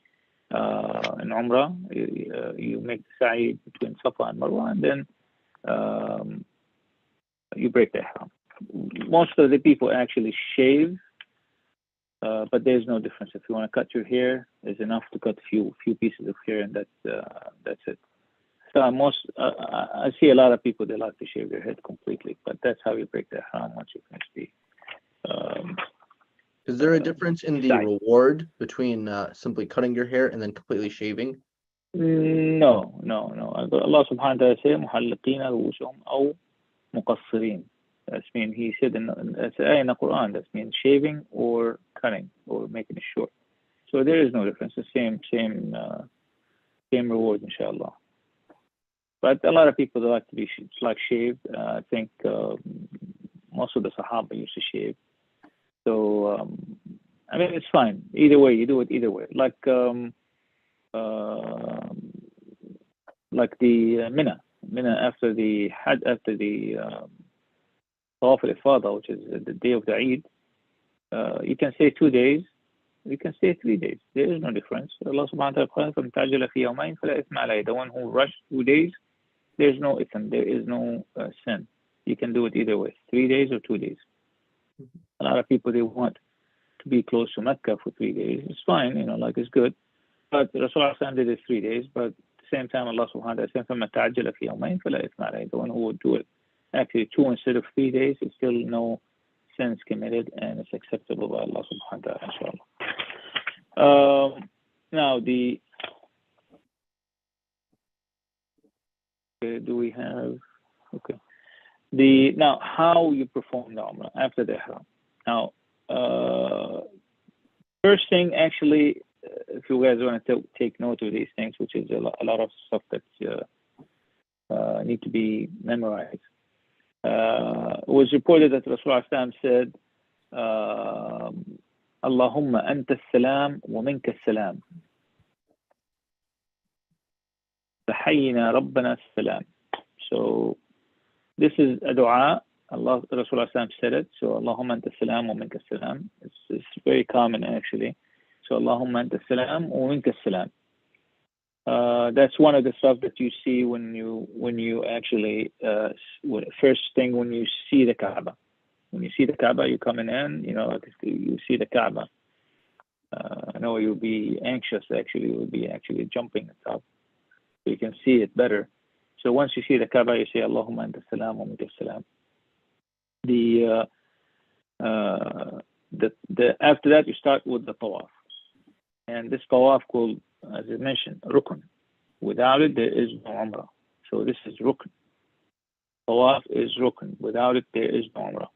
In Umrah, you make the Sa'i between Safa and Marwa, and then you break the Ihram. Most of the people actually shave, but there's no difference. If you want to cut your hair, there's enough to cut few pieces of hair, and that's it. So I see a lot of people, they like to shave their head completely, but that's how you break the Ihram once you finish the Is there a difference in the reward between simply cutting your hair and then completely shaving? No. Allah subhanahu wa ta'ala says, مُحَلِّقِينَ رُؤُوسَهُمْ أَوْ مُقَصِّرِينَ. That means he said in the Quran, that means shaving or cutting or making it short. So there is no difference. The same reward, inshallah. But a lot of people they like to be shaved. I think most of the Sahaba used to shave. So I mean, it's fine. Either way, you do it either way. Like like the Mina after the Hajj, after the Tawaf al-Ifada, which is the day of the Eid. You can say 2 days, you can say 3 days. There is no difference. Allah subhanahu wa ta'ala فَمَنْ تَعْجَلَ فِي يَوْمَيْنِ فَلَا إِثْمَ عَلَيْهِ. The one who rushed 2 days, there is no ithm, there is no sin. You can do it either way, 3 days or 2 days. A lot of people, they want to be close to Mecca for 3 days. It's fine, like it's good. But Rasulullah did it 3 days, but at the same time, Allah subhanahu wa ta'ala said, فَمَنْ تَعْجَلَ فِي يَوْمَيْنِ فَلَا إِثْمَ عَلَيْهِ. The one who would do it actually 2 instead of 3 days, it's still no sins committed, and it's acceptable by Allah subhanahu wa ta'ala, inshallah. Now do we have, okay. Now how you perform the Umrah after the Ihram. Now, first thing, actually, if you guys want to take note of these things, which is a lot of stuff that need to be memorized. It was reported that Rasulullah said, Allahumma anta salam wa minka salam. Tahayyina Rabbana salam. So this is a dua. Rasulullah said it. So Allahumma anta salam wa minka salam. It's very common actually. So Allahumma anta salam wa minka salam. That's one of the stuff that you see when you actually first thing when you see the Kaaba. When you see the Kaaba, you're coming in, you see the Kaaba. I know you'll be anxious actually, you'll be actually jumping and stuff. So you can see it better. So once you see the Kaaba, you say Allahumma anta salam wa minka salam. After that you start with the tawaf. And this tawaf called, as I mentioned, rukn. Without it, there is no Umrah. So this is rukn. Tawaf is rukn. Without it, there is no Umrah.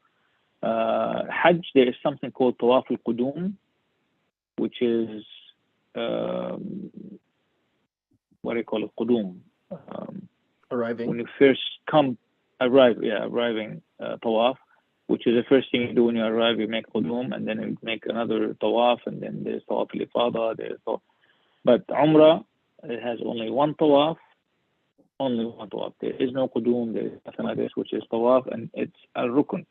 Hajj, there is something called Tawaf al-Qudum, which is, what do you call it? Qudum. Arriving. When you first arriving Tawaf, which is the first thing you do when you arrive, you make Qudum, and then you make another Tawaf, and then there's Tawaf al-Ifada, but Umrah, it has only one Tawaf, There is no Qudum, there is nothing like this, which is Tawaf, and it's a Rukun.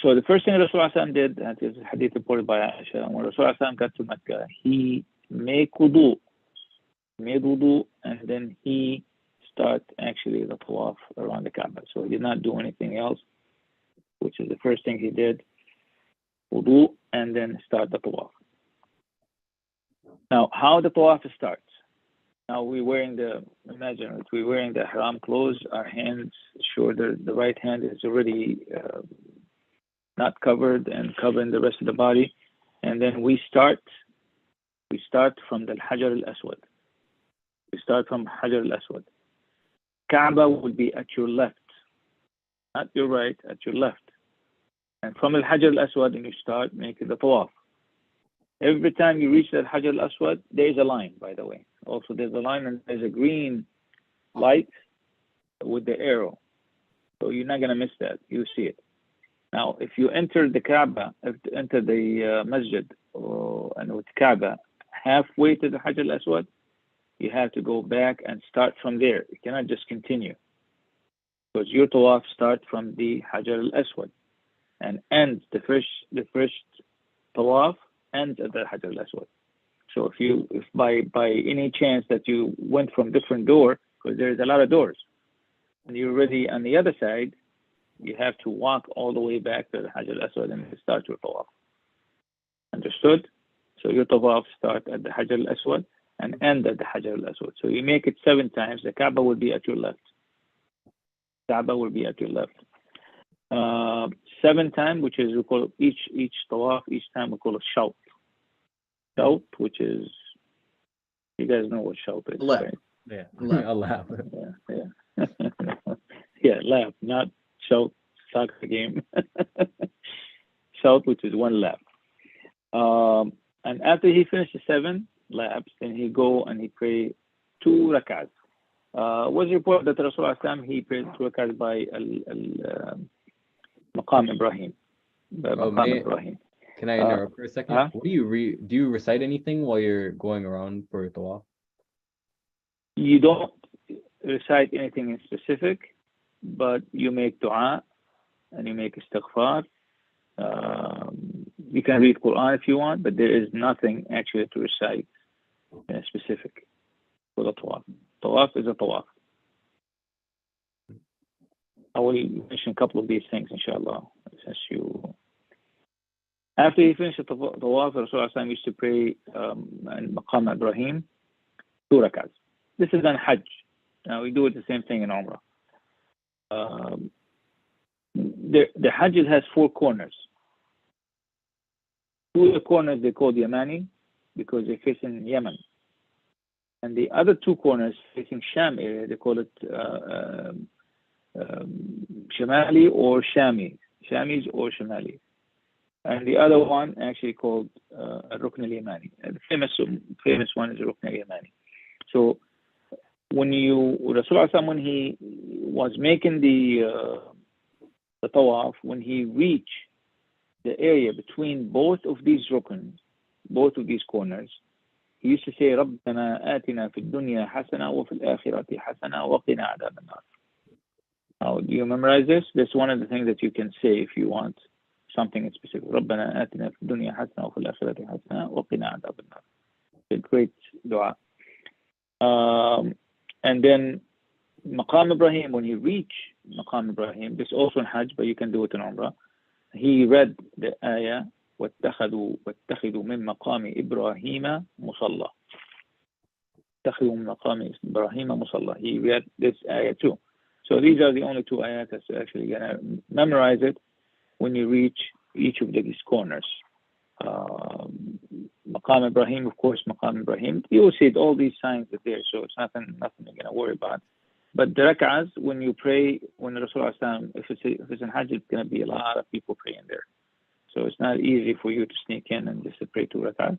So the first thing Rasulullah did, that is a hadith reported by Aisha, when Rasulullah got to Mecca, he made wudu, and then he start actually the tawaf around the Kaaba. So he did not do anything else, which is the first thing he did, wudu, and then start the tawaf. Now, how the tawaf starts? Now we're wearing the ihram clothes, our hands, the right hand is already not covered and covering the rest of the body. And then we start from the Hajar al-Aswad. We start from Hajar al-Aswad. Kaaba will be at your left, not your right, at your left. And from the Hajar al-Aswad, and you start making the tawaf. Every time you reach that Hajar al-Aswad, there is a line, by the way. Also, there's a line and there's a green light with the arrow. So you're not going to miss that. You see it. Now, if you enter the Kaaba, enter the masjid, and with Kaaba, halfway to the Hajar al-Aswad, you have to go back and start from there. You cannot just continue. Because your tawaf starts from the Hajar al-Aswad and ends, the first tawaf ends at the Hajar al-Aswad. So if by any chance that you went from different door, because there's a lot of doors, and you're already on the other side, you have to walk all the way back to the Hajar al-Aswad and start your tawaf. Understood? So your tawaf start at the Hajar al-Aswad and end at the Hajar al-Aswad. So you make it 7 times. The Kaaba will be at your left. Kaaba will be at your left. 7 times, which is, we call each tawaf, each time we call it shout. Shout, which is, you guys know what shout is, Lap. right? Yeah, Allah. Yeah. Yeah, lap, not shout, soccer game. Shout, which is 1 lap. And after he finishes 7 laps, then he go and he pray 2 rak'ahs. Was reported that Rasulullah he prayed 2 rak'ahs by Maqam Ibrahim. Ibrahim. Can I interrupt for a second? huh? What do you recite anything while you're going around for tawaf? You don't recite anything in specific, but you make dua and you make istighfar. You can read Quran if you want, but there is nothing actually to recite specific for the tawaf. Tawaf is a tawaf. I will mention a couple of these things, inshallah, since you. After you finish the tawaf, Rasulullah used to pray in Maqam Ibrahim, 2 rak'ahs. This is on Hajj. Now we do it the same thing in Umrah. The Hajj has 4 corners. 2 of the corners they call Yamani because they face in Yemen. And the other 2 corners facing Sham area, they call it Shamali or Shami. Shamis or Shamali. And the other one actually called Rukn al-Yamani. The famous one is Rukn al-Yamani. So when Rasulullah, when he was making the tawaf, when he reached the area between both of these rukns, both of these corners, he used to say, رَبَّنَا آتِنَا فِي الدُّنْيا حَسَنَةً وَفِي الْآخِرَةِ حَسَنَةً وَقِنَا عَذَابَ النَّارِ. Now, do you memorize this? That's one of the things that you can say if you want something specific. رَبَّنَا آتِنَا فِي الدُّنْيا حَسَنَةً وَفِي الْآخِرَةِ حَسَنَةً وَقِنَا عَذَابَ النَّارِ. A great dua. And then Maqam Ibrahim, when he reached Maqam Ibrahim, this is also in Hajj, but you can do it in Umrah. He read the ayah, وَاتَّخِذُوا مِن مَقَامِ إِبْرَاهِيمَ مُصَلَّى. اتَّخِذُوا مِن مَقَامِ إِبْرَاهِيمَ مُصَلَّى. He read this ayah too. So these are the only 2 ayahs that's actually going to memorize it when you reach each of these corners. Maqam Ibrahim, of course, Maqam Ibrahim. You will see all these signs are there, so it's nothing you're going to worry about. But the rak'ahs, when you pray, when Rasulullah, if it's in Hajj, it's going to be a lot of people praying there. So it's not easy for you to sneak in and just pray 2 rak'ahs.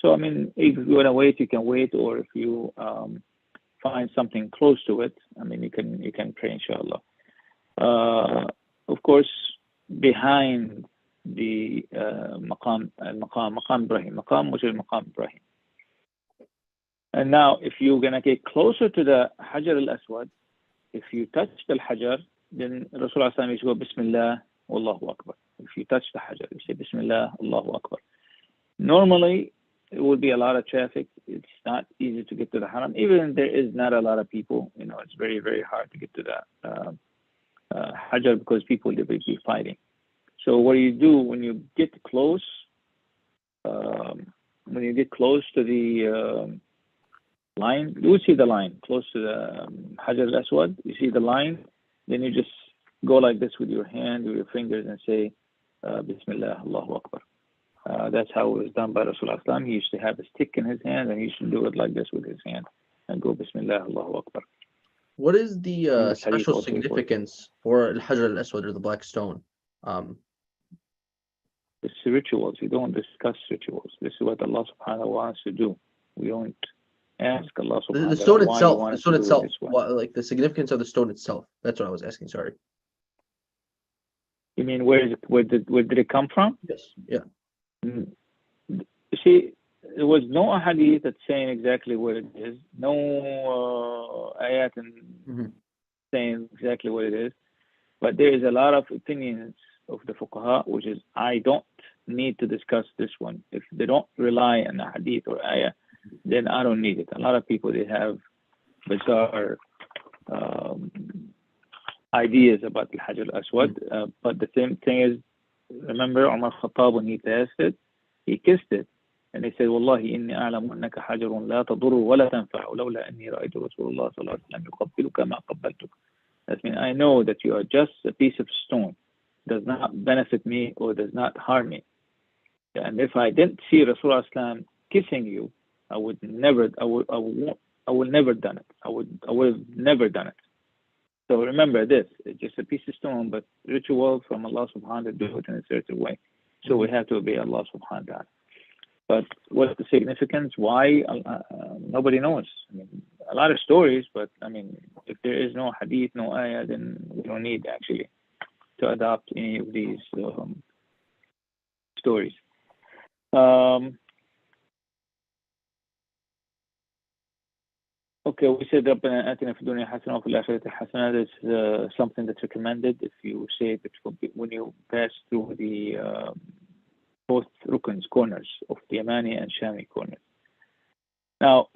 So, I mean, if you want to wait, you can wait, or if you find something close to it, I mean, you can pray, inshallah. Of course, behind the Maqam Ibrahim, Maqam which is Maqam Ibrahim. And now, if you're going to get closer to the Hajar al-Aswad, if you touch the Hajar, then Rasulullah used to go, Bismillah, Allahu Akbar. If you touch the Hajar, you say, Bismillah, Allahu Akbar. Normally, it would be a lot of traffic. It's not easy to get to the Haram. Even there is not a lot of people, it's very, very hard to get to the Hajar because people, they will be fighting. So what you do when you get close, to the line, you will see the line close to the Hajar al-Aswad. You see the line, then you just go like this with your hand, with your fingers, and say, Bismillah, Allahu Akbar. That's how it was done by Rasulullah. He used to have a stick in his hand, and he used to do it like this with his hand, and go Bismillah, Allahu Akbar. What is the special significance for Al-Hajar al-Aswad, or the black stone? It's rituals. We don't discuss rituals. This is what Allah subhanahu wa ta'ala wants to do. We don't ask Allah subhanahu wa ta'ala. The stone itself, like the significance of the stone itself. That's what I was asking, sorry. You mean where did it come from? Yes, yeah. You see, there was no hadith that's saying exactly what it is. No ayat saying exactly what it is. But there is a lot of opinions of the fuqaha, which is, I don't need to discuss this one. If they don't rely on a hadith or ayah, then I don't need it. A lot of people, they have bizarre ideas about the Hajar al-Aswad. But the same thing is, remember Umar Khattab, when he passed it, he kissed it. And he said, Wallahi, inni a'lamu annaka hajarun la tadurru wa la tanfa'u lawla anni ra'aytu Rasulullah sallallahu alayhi wa sallam yuqabbiluka ma qabbaltuk. That means I know that you are just a piece of stone. Does not benefit me or does not harm me. And if I didn't see Rasulullah kissing you, I would never done it. I would have never done it. So remember this, it's just a piece of stone, but ritual from Allah subhanahu wa ta'ala, do it in a certain way. So we have to obey Allah subhanahu wa ta'ala. But what's the significance? Why? Nobody knows. I mean, a lot of stories, but I mean, if there is no hadith, no ayah, then we don't need actually to adopt any of these stories. Okay, we said ربنا آتنا في الدنيا حسنة وفي الآخرة حسنة. This is something that's recommended if you say it when you pass through the both Rukun's corners of the Yamani and Shami corners. Now,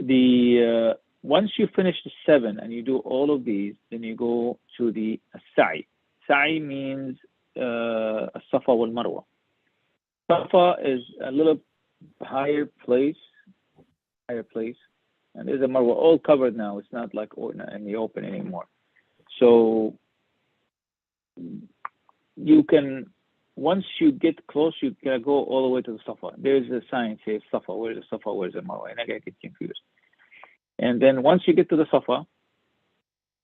once you finish the 7 and you do all of these, then you go to the Sa'i. Sa'i means Safa wal Marwa. Safa is a little higher place, and there's a Marwa all covered now. It's not like in the open anymore. So you can, once you get close, you can go all the way to the Safa. There's a sign says Safa. Where's the Safa? Where's the Marwa? And I get confused. And then once you get to the Safa,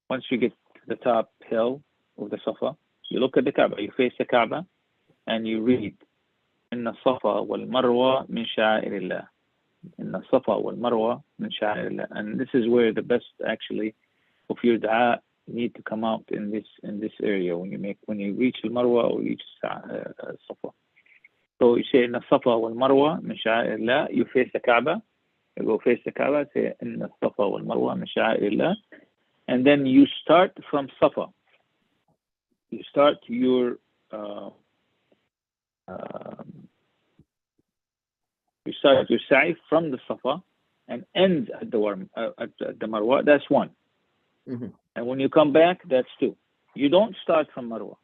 once you get to the top hill of the Safa, you look at the Kaaba. You face the Kaaba, and you read, "Inna Safa wal Marwa min sha'airillah." Inna Safa wal Marwa min sha'airillah. And this is where the best actually of your dua need to come out in this area when you reach the Marwa or reach Safa. So you say Inna Safa wal Marwa min sha'airillah. You face the Kaaba. You go face the Kaaba. Say Inna Safa wal Marwa min sha'airillah. And then you start from Safa. You start your sa'i from the Safa and end at the Marwa. That's 1. Mm-hmm. And when you come back, that's 2. You don't start from Marwa.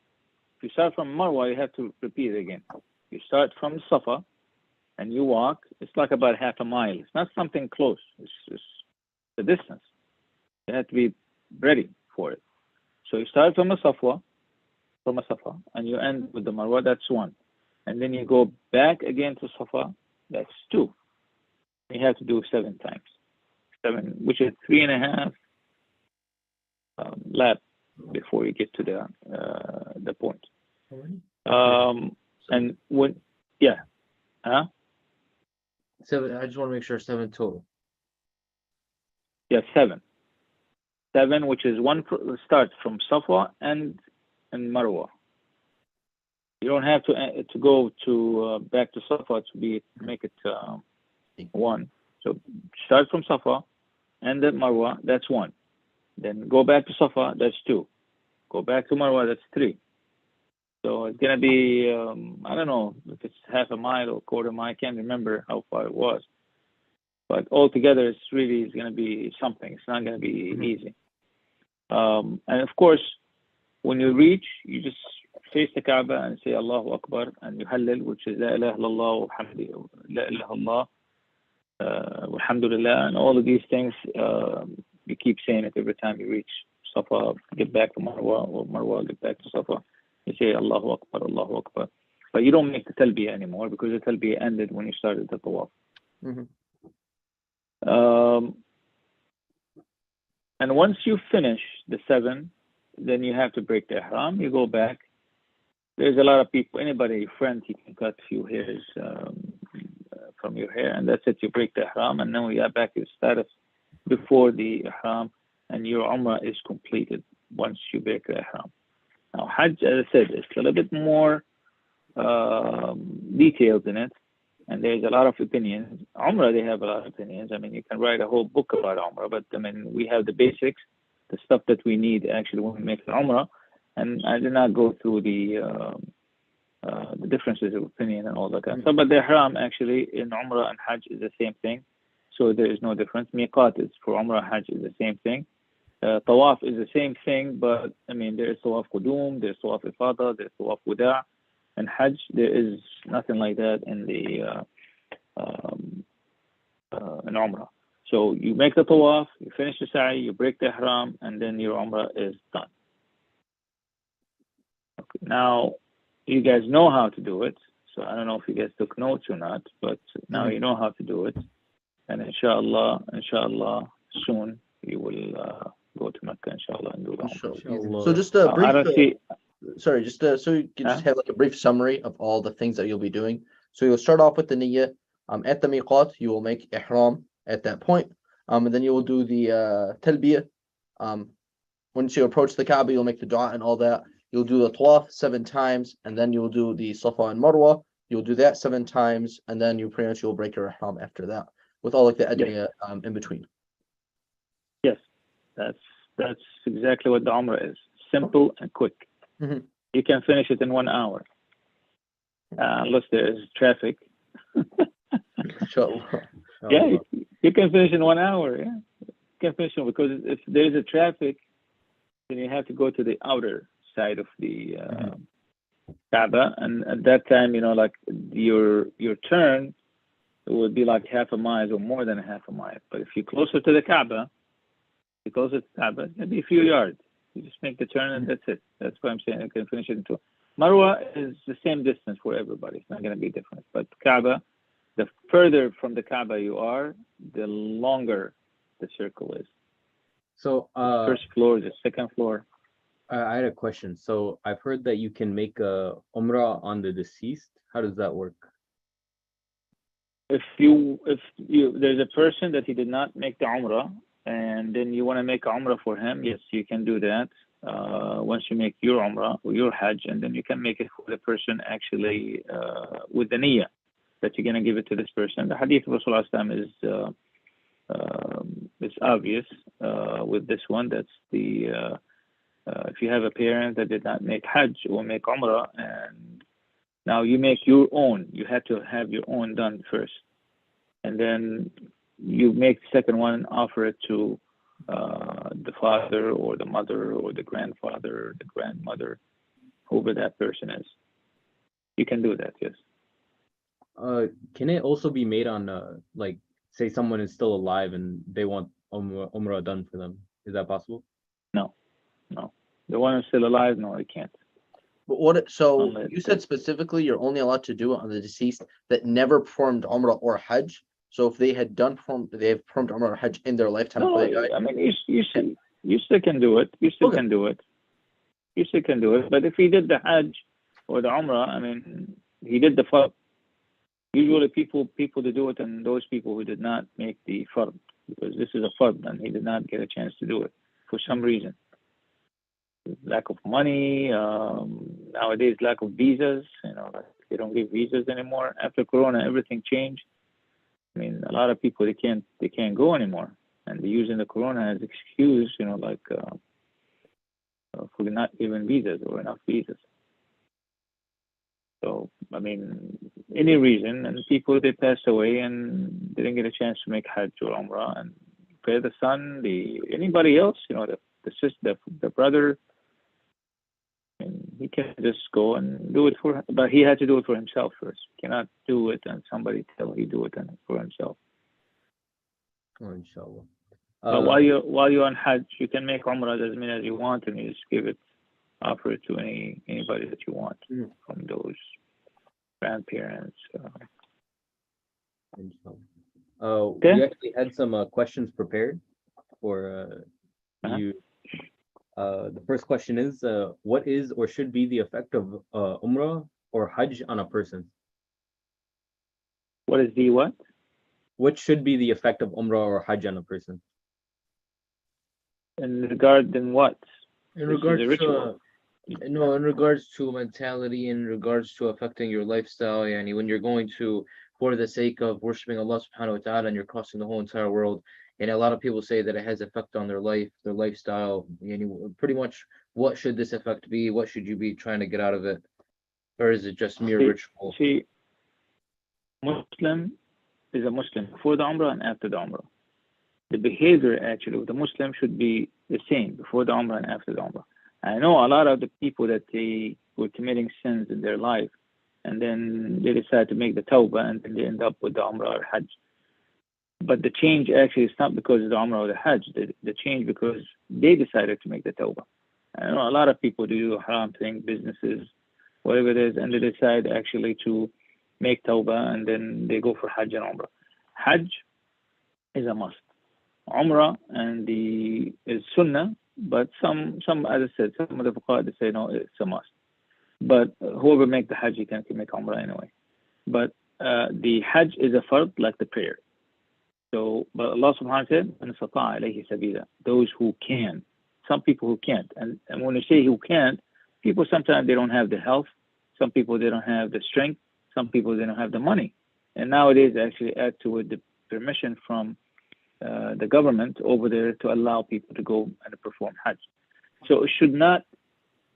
If you start from Marwa, you have to repeat it again. You start from Safa and you walk. It's like about half a mile. It's not something close. It's the distance. You have to be ready for it. So you start from a Safa, and you end with the Marwa. That's 1. And then you go back again to Safa. That's 2. You have to do 7 times. 7, which is 3.5 lap before you get to the point. And when, yeah, huh? 7. I just want to make sure 7 total. Yeah, 7. 7, which is 1 start from Safa and Marwa. You don't have to go to back to Safa to make it 1. So start from Safa and then Marwa. That's 1. Then go back to Safa. That's 2. Go back to Marwa. That's 3. So it's gonna be I don't know if it's half a mile or quarter mile. I can't remember how far it was. But altogether, it's gonna be something. It's not gonna be easy. And of course, when you reach, you just face the Kaaba and say Allahu Akbar and you Hallel, which is La ilaha illallah La ilaha illallah walhamdulillah, and all of these things. You keep saying it every time you reach Safa, get back to Marwa, or Marwa, get back to Safa. You say Allahu Akbar, Allahu Akbar. But you don't make the talbiyah anymore because the talbiyah ended when you started the tawaf. Mm-hmm. And once you finish the 7, then you have to break the ihram. You go back. There's a lot of people, anybody, friend, you can cut a few hairs from your hair, and that's it. You break the ihram, and then we are back to the status before the ihram, and your umrah is completed once you break the ihram. Now, Hajj, as I said, it's a little bit more detailed in it, and there's a lot of opinions. Umrah, they have a lot of opinions. I mean, you can write a whole book about Umrah, but I mean, we have the basics, the stuff that we need actually when we make the Umrah, and I did not go through the differences of opinion and all that kind of stuff. But the Ihram actually in Umrah and Hajj is the same thing, so there is no difference. Miqat is for Umrah, Hajj is the same thing. Tawaf is the same thing, but I mean, there is Tawaf Qudum, there's Tawaf Ifada, there's Tawaf Wada'. And Hajj, there is nothing like that in the in Umrah. So you make the Tawaf, you finish the Sa'i, you break the Ihram, and then your Umrah is done. Okay. Now, you guys know how to do it. So I don't know if you guys took notes or not, but now you know how to do it. And inshallah, soon you will go to Mecca, inshallah, and do the Umrah. So just a brief, I don't see. sorry, just so you can just have like a brief summary of all the things that you'll be doing. So you'll start off with the niyyah. At the miqat, you will make ihram at that point. And then you will do the talbiyah. Once you approach the Kaaba, you'll make the dua and all that. You'll do the tawaf 7 times, and then you'll do the Safa and Marwa. You'll do that 7 times, and then you pretty much will break your ihram after that, with all like the adiyah in between. Yes, that's exactly what the Umrah is. Simple and quick. Mhm. You can finish it in 1 hour, unless there is traffic. Inshallah. Yeah, you can finish in 1 hour. Yeah, you can finish it because if there is a traffic, then you have to go to the outer side of the Kaaba, and at that time, like your turn would be like half a mile or more than a half a mile. But if you're closer to the Kaaba, maybe a few yards. You just make the turn and that's it. That's why I'm saying you can finish it in 2. Marwa is the same distance for everybody. It's not going to be different. But Kaaba, the further from the Kaaba you are, the longer the circle is. So First floor, the second floor. I had a question. So I've heard that you can make a Umrah on the deceased. How does that work? If there's a person that he did not make the Umrah, and then you want to make Umrah for him, yes, you can do that. Once you make your Umrah or your Hajj, and then you can make it for the person actually with the niyyah that you're going to give it to this person. The hadith of Rasulullah is obvious with this one. That's the if you have a parent that did not make Hajj or make Umrah, and now you make your own, you have to have your own done first, and then you make the second one and offer it to the father or the mother or the grandfather or the grandmother, whoever that person is. You can do that, yes. Can it also be made on like, say someone is still alive and they want Umrah done for them? Is that possible? No. The one who's still alive, no, it can't. But so Unless you said specifically you're only allowed to do it on the deceased that never performed Umrah or Hajj. So if they had performed Umrah or Hajj in their lifetime before they died. I mean, you still can do it. You still can do it. You still can do it. But if he did the Hajj or the Umrah, I mean, he did the Fard. Usually people to do it, and those people who did not make the Fard, because this is a Fard and he did not get a chance to do it for some reason. Lack of money, nowadays lack of visas, like they don't give visas anymore. After Corona, everything changed. I mean, a lot of people they can't go anymore, and they're using the Corona as excuse, like for not giving visas or enough visas. So I mean, any reason, and people they passed away and didn't get a chance to make Hajj or Umrah, and the son, anybody else, the sister, the brother. And he can just go and do it but he had to do it for himself first. He cannot do it and somebody tell he do it for himself. Oh, inshallah. But while you're on Hajj, you can make Umrah as many as you want, and you just offer it to anybody that you want from those grandparents. Inshallah. We actually had some questions prepared for you. The first question is, what is or should be the effect of Umrah or Hajj on a person? What is the what? What should be the effect of Umrah or Hajj on a person? In what? In regards to mentality, in regards to affecting your lifestyle, and when you're going for the sake of worshiping Allah subhanahu wa ta'ala and you're crossing the whole entire world. And a lot of people say that it has effect on their life, their lifestyle. Pretty much, what should this effect be? What should you be trying to get out of it? Or is it just mere ritual? See, Muslim is a Muslim before the Umrah and after the Umrah. The behavior actually of the Muslim should be the same before the Umrah and after the Umrah. I know a lot of the people that they were committing sins in their life, and then they decide to make the Tawbah, and then they end up with the Umrah or Hajj. But the change actually is not because of the Umrah or the Hajj. The change because they decided to make the Tawbah. I know a lot of people do haram thing, businesses, whatever it is, and they decide actually to make Tawbah, and then they go for Hajj and Umrah. Hajj is a must. Umrah is Sunnah, but some as I said, some of the fuqaha they say no, it's a must. But whoever make the Hajj, he can make Umrah anyway. But the Hajj is a fard like the prayer. So, but Allah subhanahu wa ta'ala said, those who can. Some people who can't. And when you say who can't, people sometimes they don't have the health. Some people they don't have the strength. Some people they don't have the money, and nowadays actually add to it the permission from the government over there to allow people to go and perform Hajj. So it should not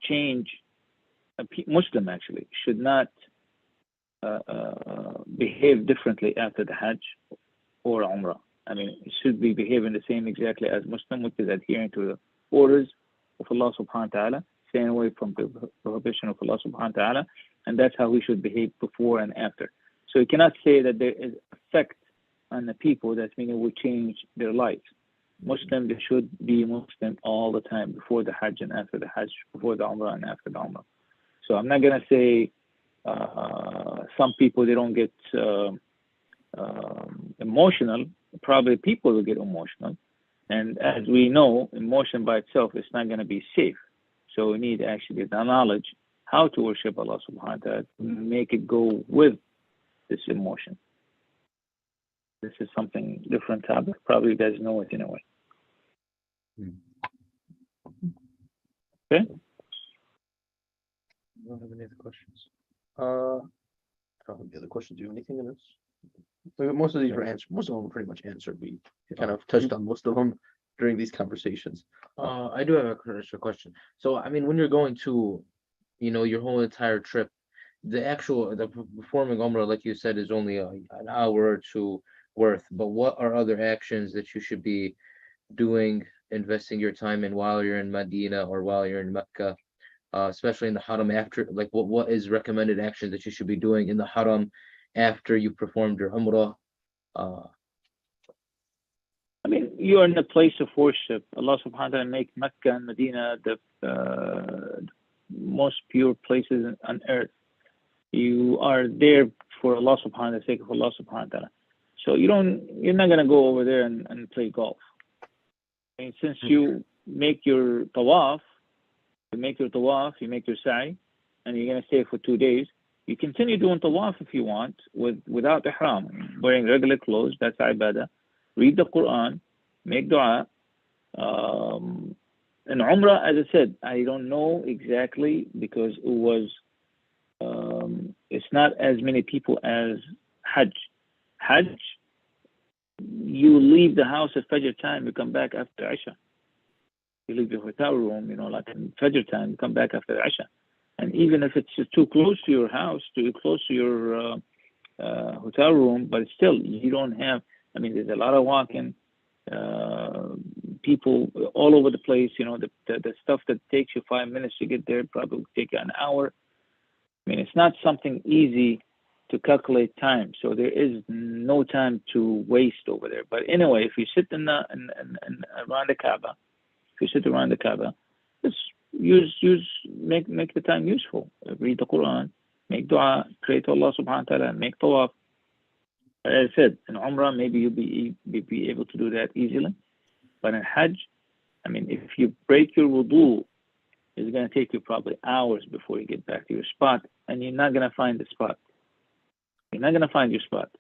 change. A Muslim actually should not behave differently after the Hajj or Umrah. I mean, it should be behaving the same exactly as Muslim, which is adhering to the orders of Allah subhanahu wa ta'ala, staying away from the prohibition of Allah subhanahu wa ta'ala, and that's how we should behave before and after. So you cannot say that there is effect on the people, that means it will change their lives. Muslims, they should be Muslim all the time, before the Hajj and after the Hajj, before the Umrah and after the Umrah. So I'm not going to say some people, they don't get emotional. Probably people will get emotional. And as we know, emotion by itself is not going to be safe. So we need actually the knowledge how to worship Allah subhanahu wa ta'ala, to make it go with this emotion. This is something different topic. Probably you guys know it in a way. Okay? I don't have any other questions. I don't have the other questions. Do you have anything in this? Most of these were answered. Most of them were pretty much answered. We kind of touched on most of them during these conversations. I do have a extra question. So, I mean, when you're going to, your whole entire trip, the performing Umrah, like you said, is only an hour or two worth. But what are other actions that you should be doing, investing your time in while you're in Medina or while you're in Mecca, especially in the Haram after, like what is recommended action that you should be doing in the Haram after you performed your Umrah? I mean, you are in a place of worship. Allah subhanahu wa ta'ala make Mecca and Medina the most pure places on earth. You are there for Allah subhanahu wa ta'ala, the sake of Allah subhanahu wa ta'ala. So you're not gonna go over there and play golf. I mean, since you make your tawaf, you make your sa'i, and you're gonna stay for 2 days, you continue doing tawaf if you want without ihram, wearing regular clothes. That's ibadah. Read the Quran, make dua. And Umrah, as I said, I don't know exactly because it was. It's not as many people as Hajj. Hajj, you leave the house at Fajr time, you come back after Isha. You leave your hotel room, like in Fajr time, you come back after Isha. And even if it's too close to your house, too close to your hotel room, but still, you don't have, there's a lot of walking, people all over the place, the stuff that takes you 5 minutes to get there probably will take you an hour. It's not something easy to calculate time, so there is no time to waste over there. But anyway, if you sit around the Kaaba, just make the time useful. Read the Quran, make dua, pray to Allah subhanahu wa ta'ala, make tawaf. As I said, in Umrah, maybe you'll be able to do that easily. But in Hajj, if you break your wudu, it's going to take you probably hours before you get back to your spot, and you're not going to find the spot. You're not going to find your spot.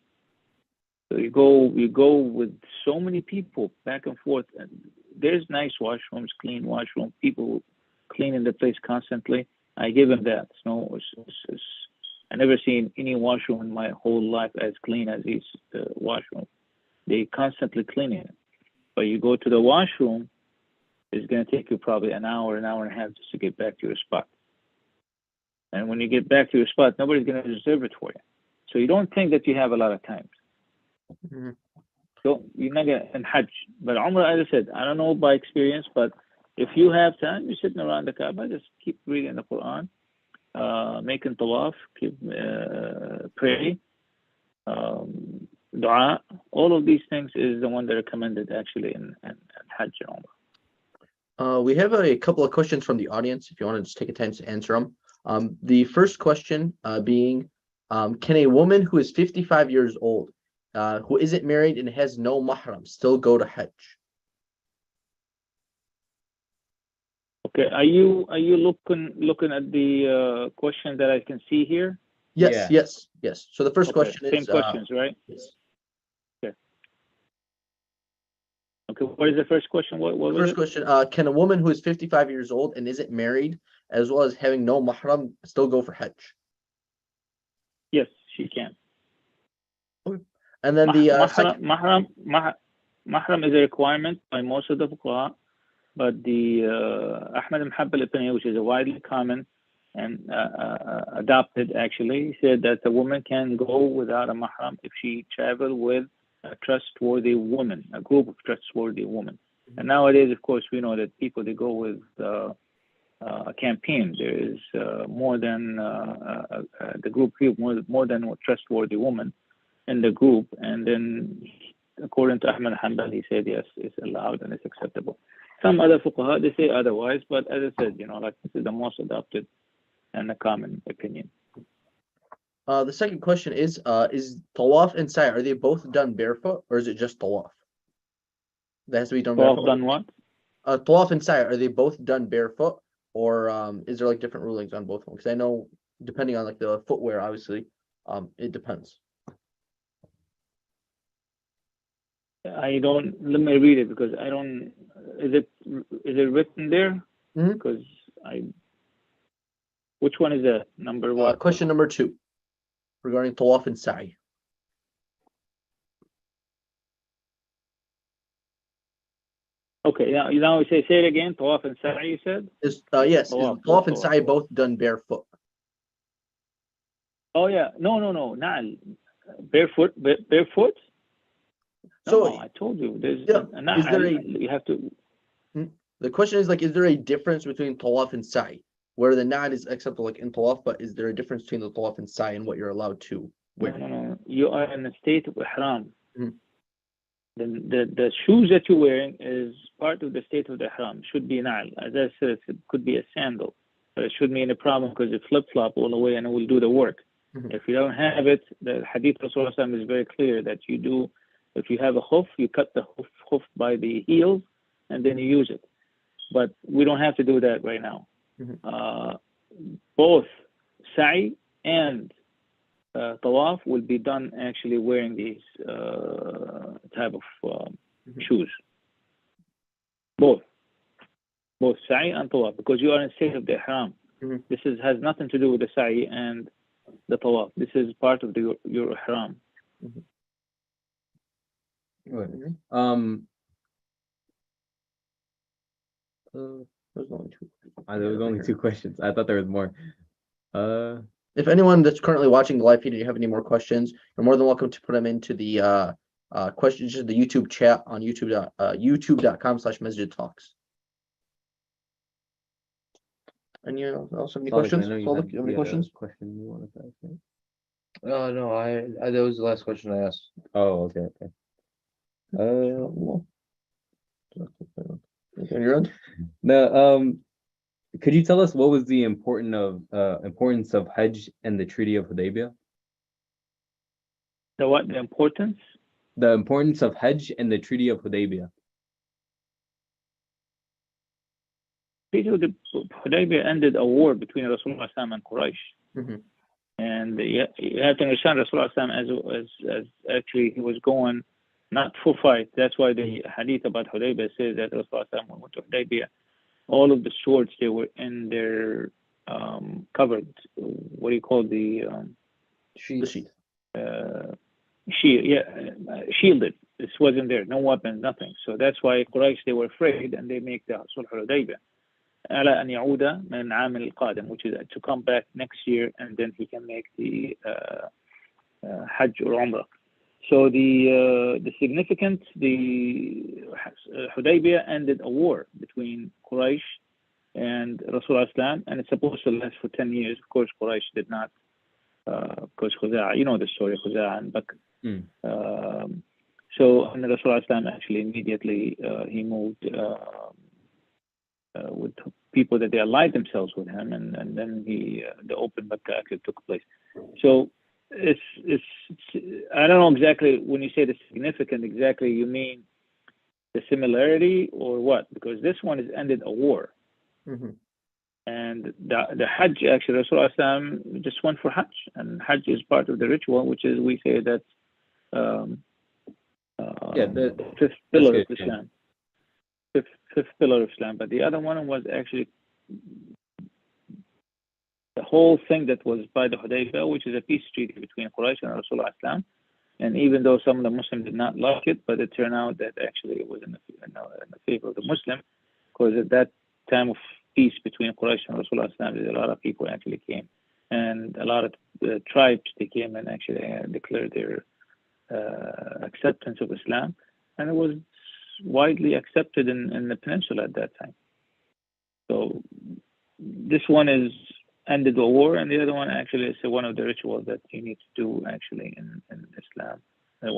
So you go with so many people back and forth, and there's nice washrooms, clean washroom, people cleaning the place constantly. I give them that. I never seen any washroom in my whole life as clean as this washroom. They constantly cleaning it. But you go to the washroom, it's going to take you probably an hour and a half just to get back to your spot. And when you get back to your spot, nobody's going to reserve it for you. So you don't think that you have a lot of time. Mm-hmm. So you're not going to, in Hajj. But Umrah, as I said, I don't know by experience, but if you have time, you're sitting around the Kaaba, just keep reading the Quran, making tawaf, pray, dua. All of these things is the one that recommended actually in Hajj and Umrah. We have a couple of questions from the audience, if you want to just take a time to answer them. The first question being, can a woman who is 55 years old, who isn't married and has no mahram, still go to Hajj? Okay, are you looking at the question that I can see here? Yes, Yeah. yes. So the first question is same questions, right? Yes. Okay, what is the first question? What was First it? question, can a woman who is 55 years old and isn't married, as well as having no mahram, still go for Hajj? Yes, she can. And then the second. Mahram is a requirement by most of the fuqaha, but the Ahmad ibn Hanbal opinion, which is a widely common and adopted actually, said that a woman can go without a mahram if she travel with a trustworthy woman, a group of trustworthy women. And nowadays, of course, we know that people, they go with a campaign. There is more than the group more than a trustworthy woman in the group, and then according to Ahmad Hanbal, he said yes, it's allowed and it's acceptable. Some other fuqaha, they say otherwise, but as I said, like this is the most adopted and a common opinion. The second question is tawaf and sa'i, are they both done barefoot, or is it just tawaf that has to be done barefoot? Done what? Tawaf and sa'i, are they both done barefoot, or is there like different rulings on both of them? Because I know depending on like the footwear, obviously, it depends. Let me read it because I don't. Is it written there? Mhm. Because which one is that? Number what? Question number 2 regarding tawaf and sa'i. Okay, now we say it again. Tawaf and sa'i, you said? Is yes, tawaf and sa'i both done barefoot? Oh yeah, no, na'al. Barefoot. So no, I told you there's yeah, is there you have to. The question is like, is there a difference between tawaf and sa'i, where the na'al is acceptable like in tawaf, but is there a difference between the tawaf and sa'i and what you're allowed to wear? No. You are in a state of ihram. Mhm. The shoes that you're wearing is part of the state of the ihram. Should be na'al. As I said, it could be a sandal, but it shouldn't be any problem because it flip-flop all the way and it will do the work. Mhm. If you don't have it, the hadith of Rasulullah is very clear that you do. If you have a khuf, you cut the khuf by the heels and then you use it. But we don't have to do that right now. Mhm. Both sa'i and tawaf will be done actually wearing these type of shoes. Both sa'i and tawaf, because you are in state of the ihram. Mhm. This has nothing to do with the sa'i and the tawaf. This is part of your ihram. Mhm. There's only 2. There was only 2 questions. I thought there was more. If anyone that's currently watching the live feed, and you have any more questions, you're more than welcome to put them into the questions, the YouTube chat on youtube.com/Masjid Talks. And you also have any questions? I know You have any questions? Question you wanted to ask me? No, I that was the last question I asked. Oh, okay. Okay, you're on. No, could you tell us what was the importance of Hajj and the Treaty of Hudaybiyah? The what? The importance? The importance of Hajj and the Treaty of Hudaybiyah. Treaty of Hudaybiyah ended a war between Rasulullah and Quraysh. Mm-hmm. And you have to understand Rasulullah as actually he was going not for fight. That's why the hadith about Hudaybiyah says that Rasulullah went to Hudaybiyah. All of the swords, they were in their covered. What do you call the sheath? Shield, shielded. This wasn't there. No weapons, nothing. So that's why Quraysh, they were afraid, and they make the Sulh al-Hudaybiyah. على أن يعود من العام القادم, which is to come back next year, and then he can make the Hajj or Umrah. So the significance, the Hudaybiyah ended a war between Quraysh and Rasulullah, and it's supposed to last for 10 years. Of course, Quraysh did not, because Khuza'a, you know the story, Khuza'a and Bakr. So, and Rasulullah actually immediately he moved with people that they allied themselves with him, and then the open Makkah actually took place. So it's I don't know exactly when you say the significant, exactly you mean the similarity or what? Because this one has ended a war. Mm-hmm. And the Hajj, actually, Rasulullah just went for Hajj, and Hajj is part of the ritual, which is, we say that the fifth pillar of Islam. Fifth pillar of Islam, but the other one was actually the whole thing that was by the Hudaybiyah, which is a peace treaty between Quraysh and Rasulullah Islam. And even though some of the Muslims did not like it, but it turned out that actually it was in the favor of the Muslim, because at that time of peace between Quraysh and Rasulullah Islam, a lot of people actually came, and a lot of tribes they came and actually declared their acceptance of Islam, and it was widely accepted in the peninsula at that time. So this one is ended the war, and the other one actually is one of the rituals that you need to do actually in Islam,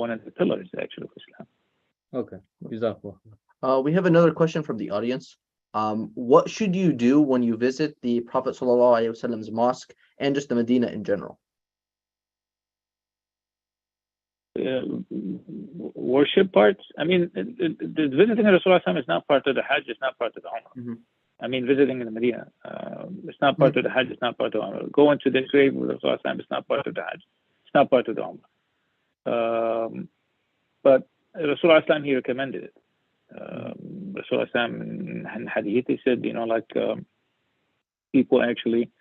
one of the pillars actually of Islam. Okay. Jazakallah. We have another question from the audience. What should you do when you visit the Prophet ﷺ's mosque and just the Medina in general? Worship parts. I mean, the visiting Rasulullah is not part of the Hajj. It's not part of the Umrah. Mm-hmm. I mean, visiting in the Medina, it's not part of the Hajj. It's not part of the Umrah. Going to the grave of Rasulullah, it's not part of the Hajj. It's not part of the Umrah. But Rasulullah, he recommended it. Rasulullah in Hadith, he said, people actually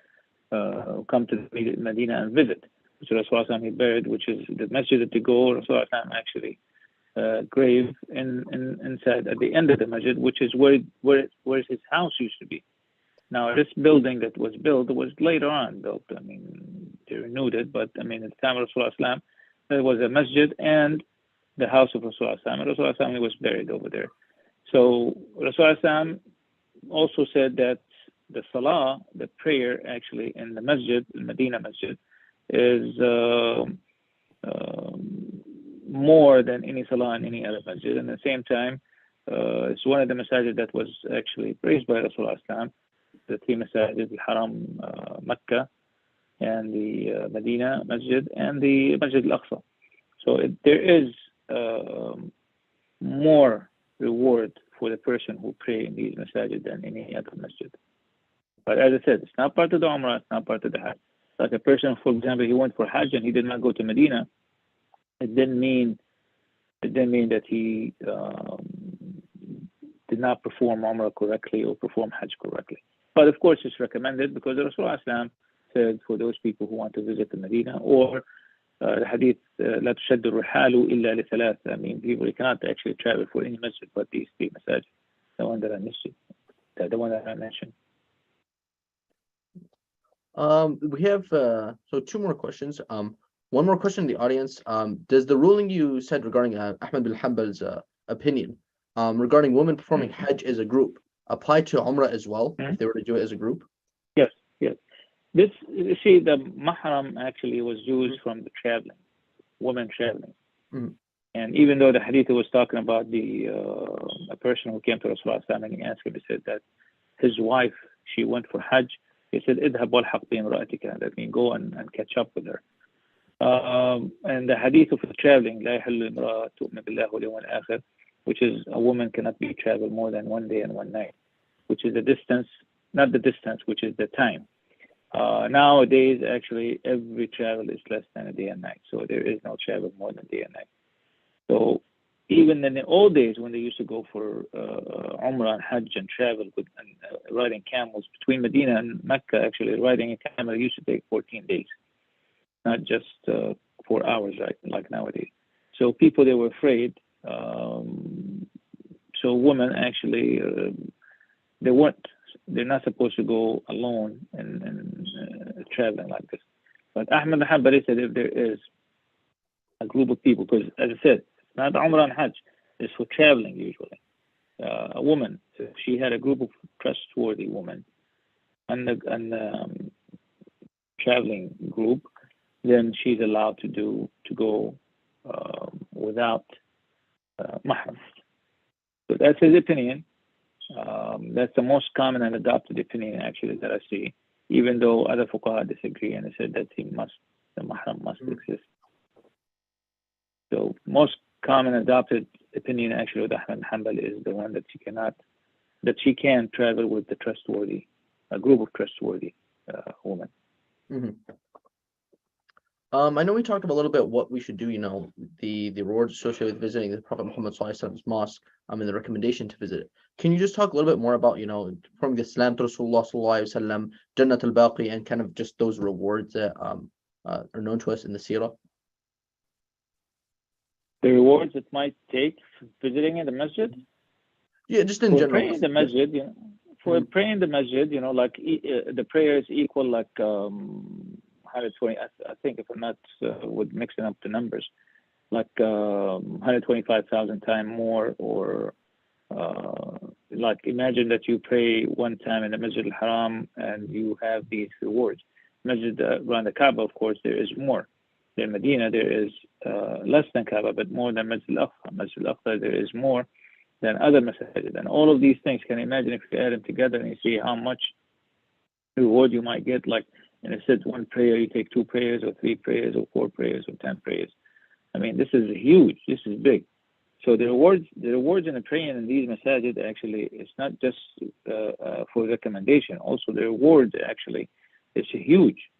come to Medina and visit, which Rasulullah he buried, which is the masjid that they go. Rasulullah actually grave inside at the end of the masjid, which is where his house used to be. Now this building that was built was later on built. I mean, they renewed it, but I mean at the time of Rasulullah, there was a masjid and the house of Rasulullah. Rasulullah was buried over there. So Rasulullah also said that the salah, the prayer actually in the masjid, the Medina masjid, is more than any salah in any other masjid. And at the same time, it's one of the masajid that was actually praised by Rasulullah, the three masajid, the Haram, Mecca, and the Medina masjid, and the Masjid al-Aqsa. So there is more reward for the person who pray in these masajid than any other masjid. But as I said, it's not part of the Umrah, it's not part of the Hajj. Like a person, for example, he went for Hajj and he did not go to Medina, it didn't mean that he did not perform Umrah correctly or perform Hajj correctly. But of course, it's recommended because the Rasulullah said for those people who want to visit the Medina, or the hadith, لا تشد الرحال إلا لثلاث. I mean, people cannot actually travel for any masjid but these three masajid, the one that I mentioned. The one that I mentioned. We have so two more questions. One more question in the audience. Does the ruling you said regarding Ahmad bin Hanbal's opinion regarding women performing Hajj as a group apply to Umrah as well, if they were to do it as a group? Yes. This, you see, the mahram actually was used from the traveling, women traveling. And even though the hadith was talking about a person who came to Rasulullah and he asked him, he said that his wife, she went for Hajj. He said, "Idhab walhaq bi imra'atika," that means go and catch up with her. And the hadith of traveling, لا يحل امرأة تؤمن بالله واليوم الآخر, which is a woman cannot be traveled more than 1 day and 1 night, which is the distance, not the distance, which is the time. Nowadays, actually, every travel is less than a day and night, so there is no travel more than day and night. So even in the old days, when they used to go for Umrah and Hajj and travel with riding camels between Medina and Mecca, actually riding a camel used to take 14 days, not just 4 hours, right, like nowadays. So people, they were afraid. So women actually, they're not supposed to go alone and traveling like this. But Ahmad bin Hanbal said if there is a group of people, because as I said, it's not Umrah and Hajj, it's for traveling usually. A woman, if she had a group of trustworthy women and traveling group, then she's allowed to go without mahram. So that's his opinion. That's the most common and adopted opinion actually that I see, even though other fuqaha disagree and they said that the mahram must exist. So most common adopted opinion actually with Ahmad bin Hanbal is the one that she can travel with a group of trustworthy women. I know we talked about a little bit what we should do, the rewards associated with visiting the Prophet Muhammad Sallallahu mosque, and the recommendation to visit it. Can you just talk a little bit more about, from the Islam to Rasulullah Sallallahu Alaihi Wasallam, Jannat al-Baqi, and kind of just those rewards that are known to us in the Seerah? The rewards it might take visiting in the masjid. Yeah, just in For general. praying in the masjid, for praying in the masjid, like the prayer is equal like 120. I think if I'm not with mixing up the numbers, like 125,000 times more, or like imagine that you pray one time in the Masjid al-Haram and you have these rewards. Masjid around the Kaaba, of course, there is more. In Medina, there is less than Kaaba, but more than Masjid al-Aqsa. Masjid al-Aqsa, there is more than other masajid. And all of these things, can you imagine if you add them together and you see how much reward you might get? Like, and it says one prayer, you take 2 prayers or 3 prayers or 4 prayers or 10 prayers. I mean, this is huge. This is big. So the rewards in the praying in these masajid, actually, it's not just for recommendation. Also, the reward actually is huge.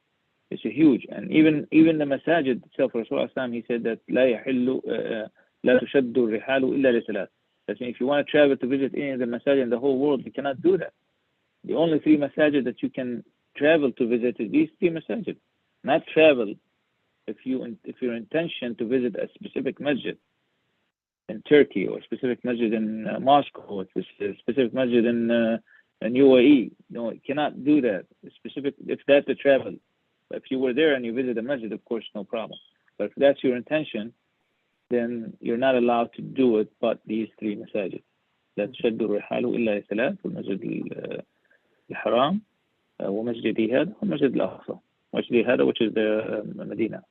It's huge. And even the masajid itself, Rasulullah, he said that لا يحل لا تشد الرحال إلا لثلاث. That means if you want to travel to visit any of the masajid in the whole world, you cannot do that. The only 3 masajid that you can travel to visit is these 3 masajid. Not travel if your intention to visit a specific masjid in Turkey, or a specific masjid in Moscow, or a specific masjid in UAE. No, you cannot do that. Specific, if that's the travel. But if you were there and you visit a masjid, of course, no problem. But if that's your intention, then you're not allowed to do it but these 3 masajid. لا تشد الرحال إلا ثلاث: المسجد الحرام ومسجد هذا ومسجد الأقصى. مسجد هذا, which is the Medina.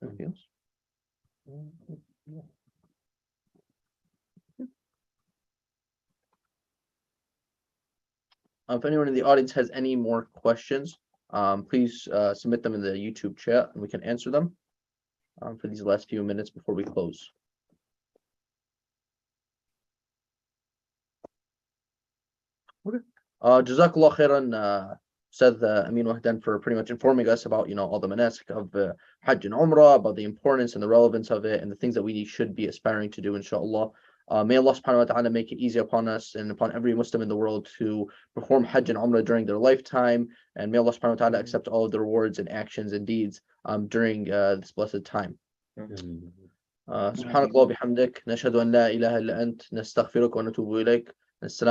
Anything else? If anyone in the audience has any more questions, please submit them in the YouTube chat and we can answer them for these last few minutes before we close. Okay. Jazakallah khairan, Ustadh Amin Wahdan, for pretty much informing us about all the manasik of Hajj and Umrah, about the importance and the relevance of it, and the things that we should be aspiring to do, inshallah. May Allah subhanahu wa ta'ala make it easy upon us and upon every Muslim in the world to perform Hajj and Umrah during their lifetime, and may Allah subhanahu wa ta'ala accept all of the rewards and actions and deeds during this blessed time. سبحانك اللهم وبحمدك نشهد أن لا إله إلا أنت نستغفرك ونتوب إليك. السلام